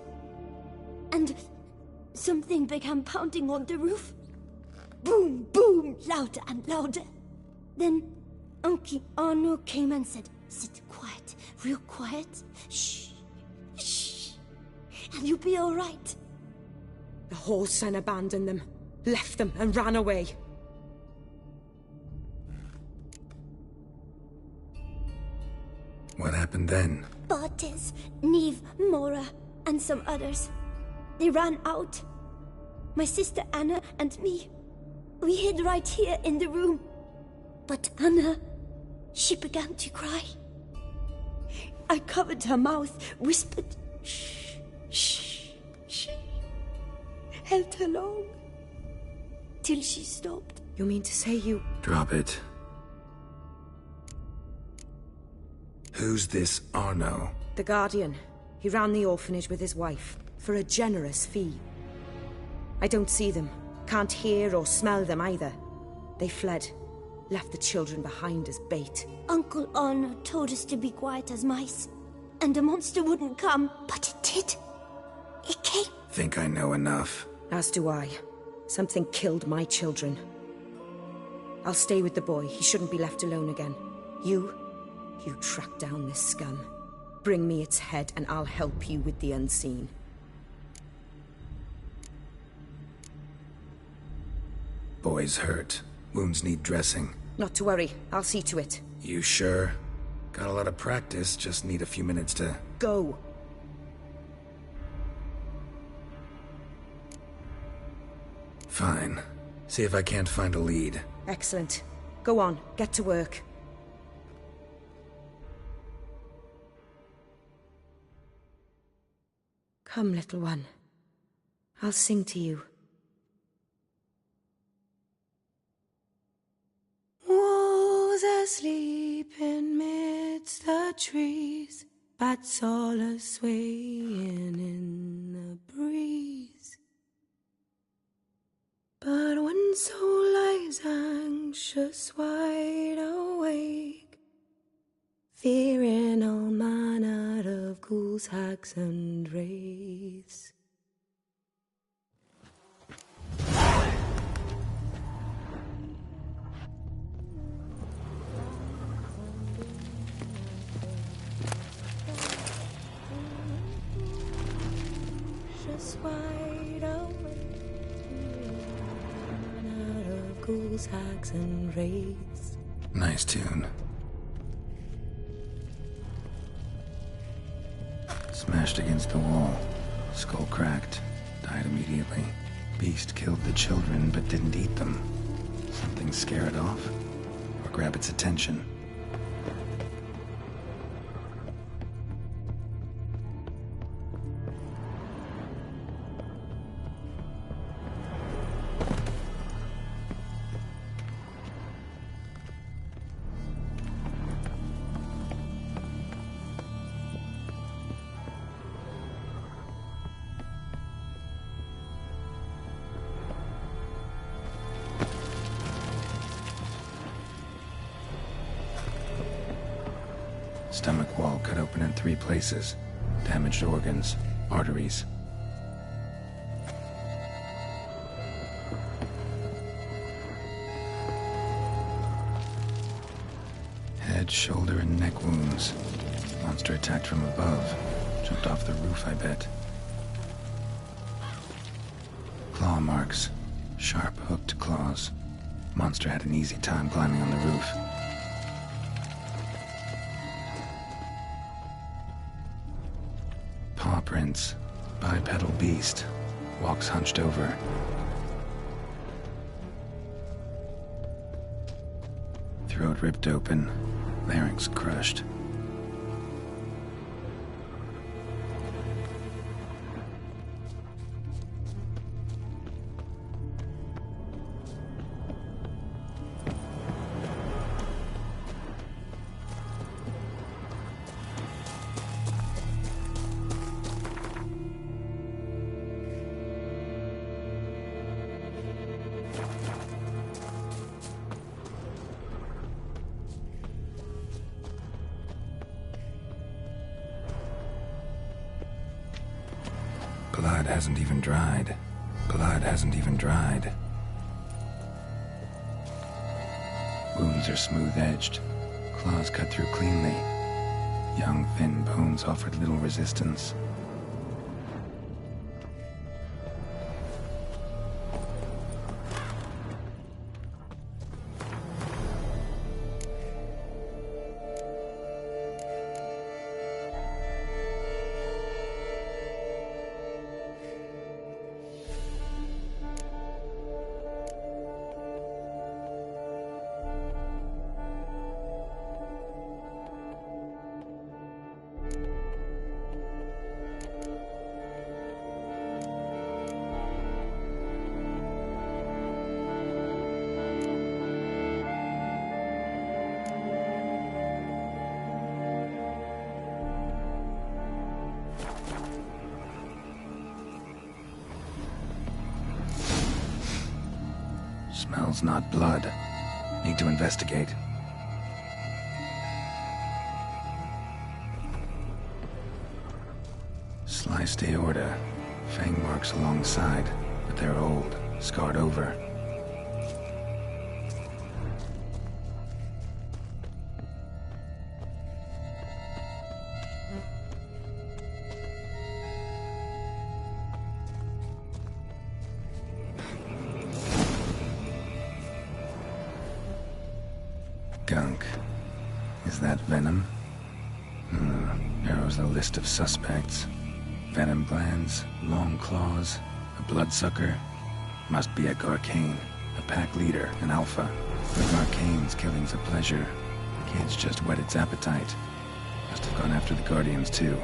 And something began pounding on the roof. Boom, boom, louder and louder. Then Uncle Arno came and said, "Sit quiet, real quiet. Shh, shh, and you'll be all right." The whoreson abandoned them, left them and ran away. What happened then? Bartes, Neve, Mora, and some others. They ran out. My sister Anna and me. We hid right here in the room. But Anna, she began to cry. I covered her mouth, whispered, shh, shh, shh. Held her long. Till she stopped. You mean to say you... Drop it. Who's this Arno? The Guardian. He ran the orphanage with his wife, for a generous fee. I don't see them. Can't hear or smell them either. They fled. Left the children behind as bait. Uncle Arno told us to be quiet as mice. And the monster wouldn't come. But it did. It came. Think I know enough. As do I. Something killed my children. I'll stay with the boy. He shouldn't be left alone again. You track down this scum. Bring me its head and I'll help you with the unseen. Boy's hurt. Wounds need dressing. Not to worry. I'll see to it. You sure? Got a lot of practice, just need a few minutes to... Go. Fine. See if I can't find a lead. Excellent. Go on. Get to work. Come, little one. I'll sing to you. Wolves asleep in midst the trees, bats all a-swaying in the breeze. But one soul lies anxious, wide awake, fearing all manner of ghouls, hags, and wraiths. Just wide awake, manner of ghouls, hags, and wraiths. Nice tune. Smashed against the wall. Skull cracked. Died immediately. Beast killed the children but didn't eat them. Something scare it off? Or grab its attention? Stomach wall cut open in 3 places. Damaged organs, arteries. Head, shoulder, and neck wounds. Monster attacked from above. Jumped off the roof, I bet. Claw marks. Sharp, hooked claws. Monster had an easy time climbing on the roof. Paw prints. Bipedal beast. Walks hunched over. Throat ripped open. Larynx crushed. Blood hasn't even dried. Blood hasn't even dried. Wounds are smooth-edged. Claws cut through cleanly. Young, thin bones offered little resistance. smells not blood. Need to investigate. Sliced aorta. Fang marks alongside, but they're old, scarred over. Gunk. Is that venom? Narrows the list of suspects. Venom glands, long claws, a bloodsucker. Must be a Garcane, a pack leader, an alpha. For Garcane's killing's a pleasure. Can't just whet its appetite. Must have gone after the Guardians too.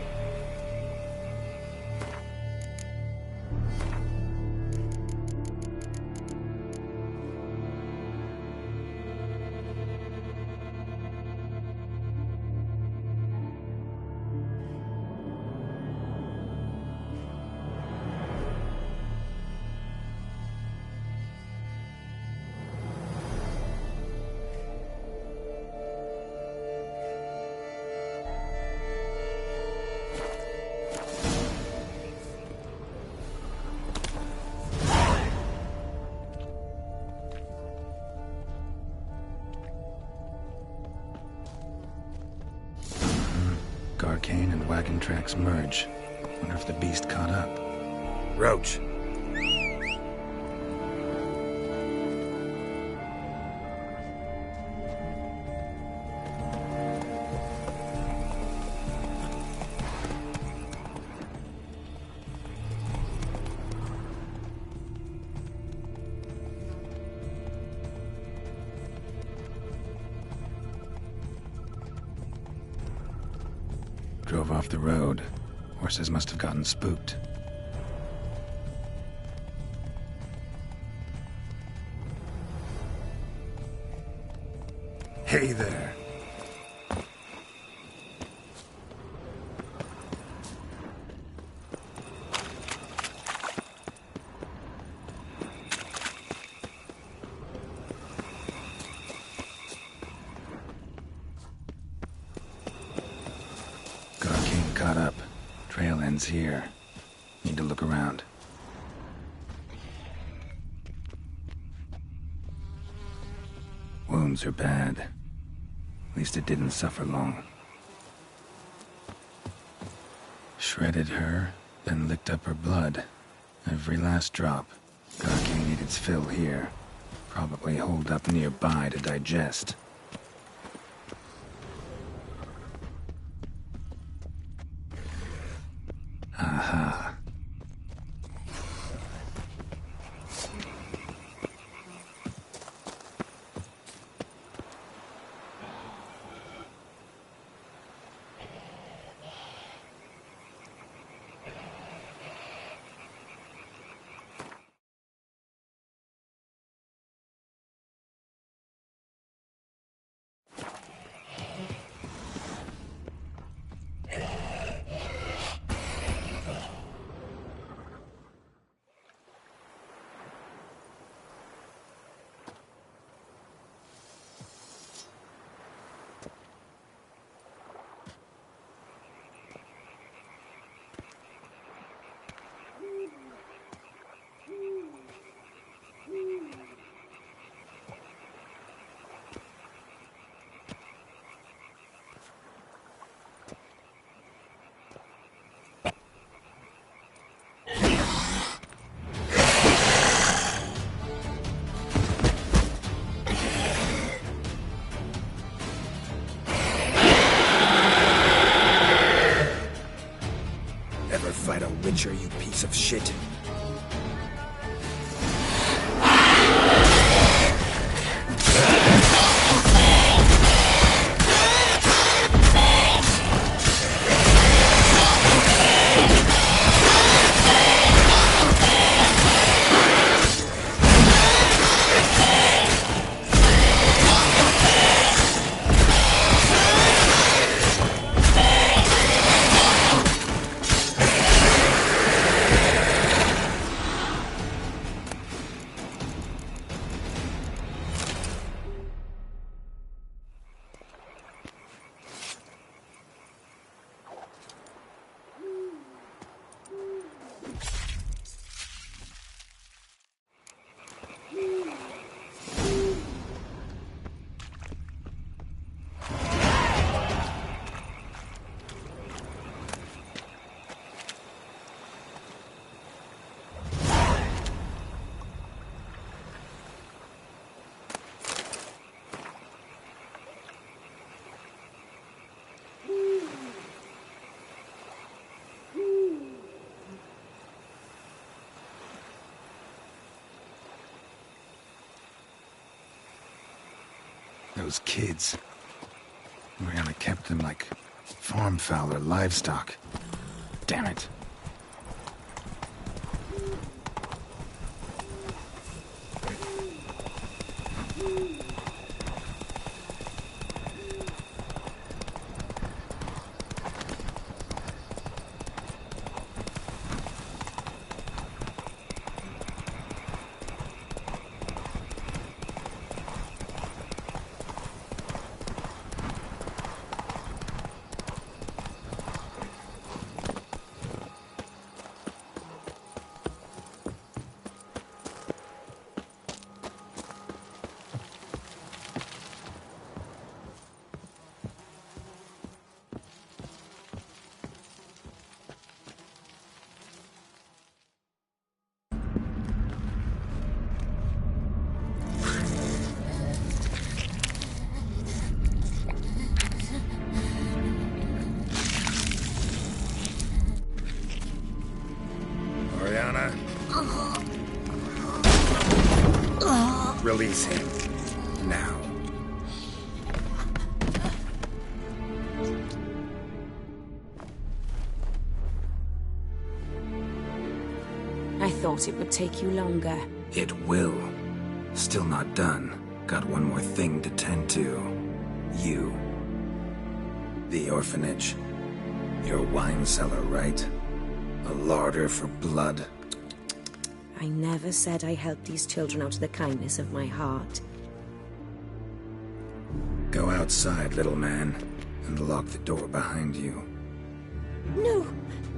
Garcane and wagon tracks merge. Wonder if the beast caught up. Roach. Drove off the road. Horses must have gotten spooked. Hey there. Garcane caught up. Trail ends here. Need to look around. Wounds are bad. At least it didn't suffer long. Shredded her, then licked up her blood. Every last drop. Garcane ate its fill here. Probably holed up nearby to digest. Aha. Ever fight a Witcher, you piece of shit? those kids. Oriana kept them like farm fowl or livestock. Damn it. Oriana. Release him. Now. I thought it would take you longer. It will. Still not done. Got one more thing to tend to. You. The orphanage. Your wine cellar, right? A larder for blood. I never said I helped these children out of the kindness of my heart. Go outside, little man, and lock the door behind you. No,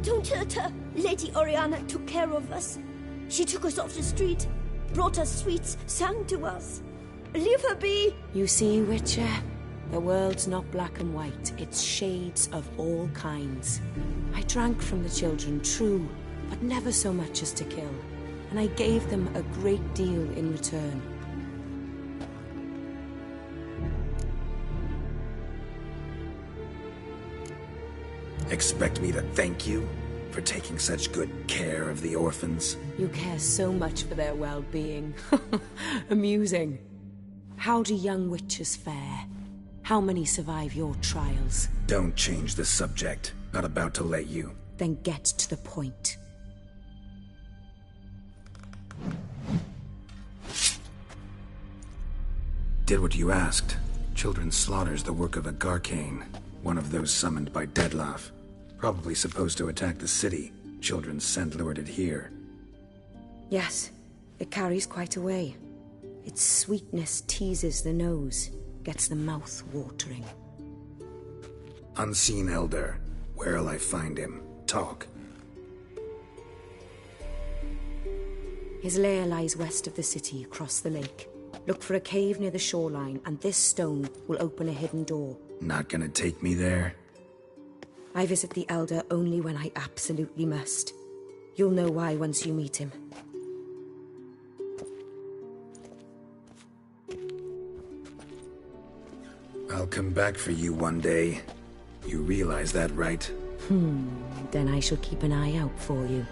don't hurt her. Lady Oriana took care of us. She took us off the street, brought us sweets, sang to us. Leave her be. You see, Witcher? The world's not black and white. It's shades of all kinds. I drank from the children, true, but never so much as to kill. And I gave them a great deal in return. Expect me to thank you for taking such good care of the orphans? You care so much for their well-being. Amusing. How do young witches fare? How many survive your trials? Don't change the subject. Not about to let you. Then get to the point. Did what you asked. Children's slaughter's the work of a Garcane, one of those summoned by Dettlaff. Probably supposed to attack the city. Children's scent lured it here. Yes, it carries quite a way. Its sweetness teases the nose, gets the mouth watering. Unseen Elder. Where'll I find him? Talk. His lair lies west of the city, across the lake. Look for a cave near the shoreline, and this stone will open a hidden door. Not gonna take me there? I visit the Elder only when I absolutely must. You'll know why once you meet him. I'll come back for you one day. You realize that, right? Then I shall keep an eye out for you.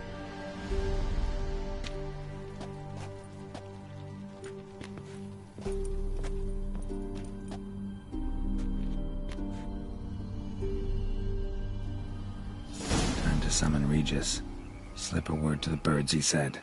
Time to summon Regis. Slip a word to the birds, he said.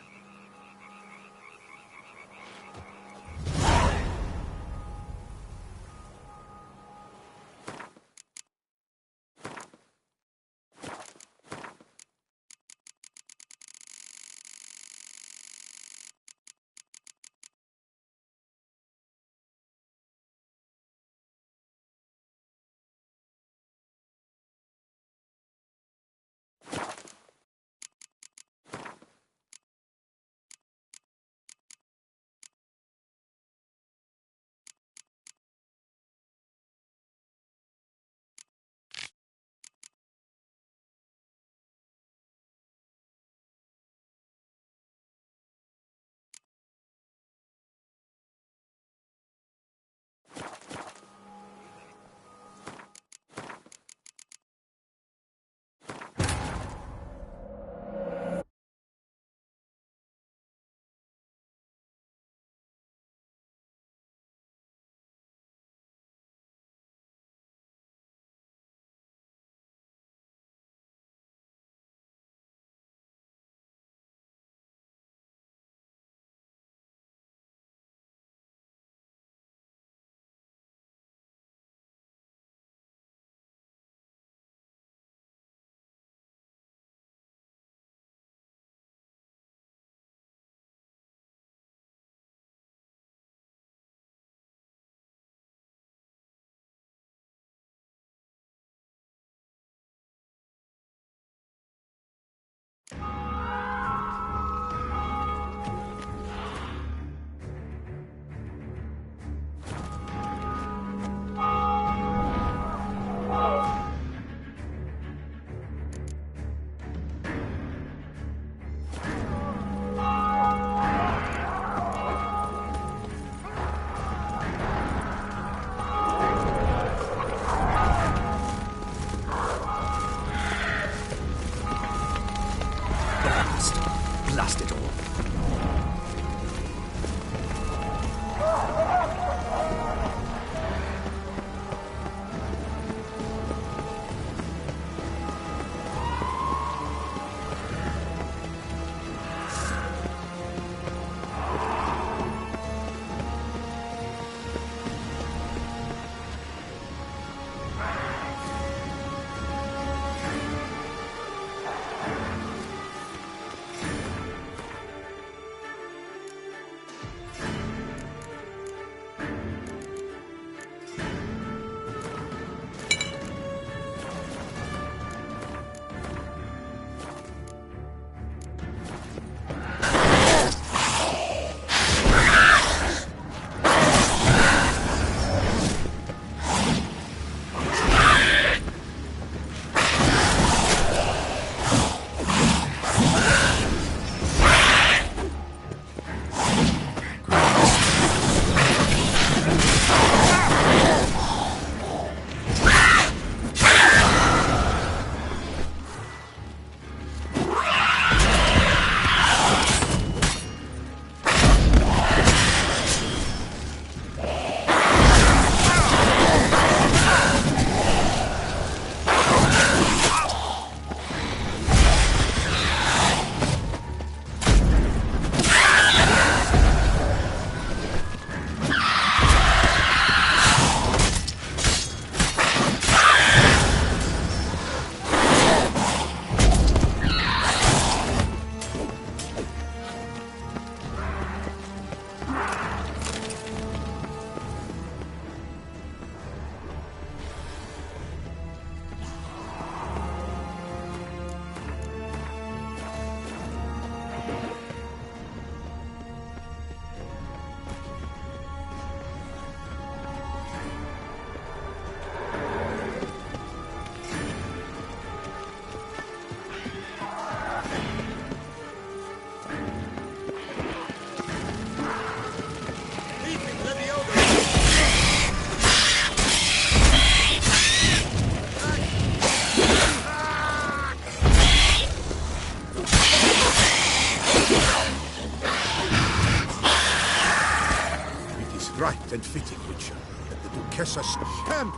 Narcissus. Camp!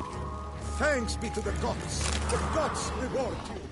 Thanks be to the gods. The gods reward you.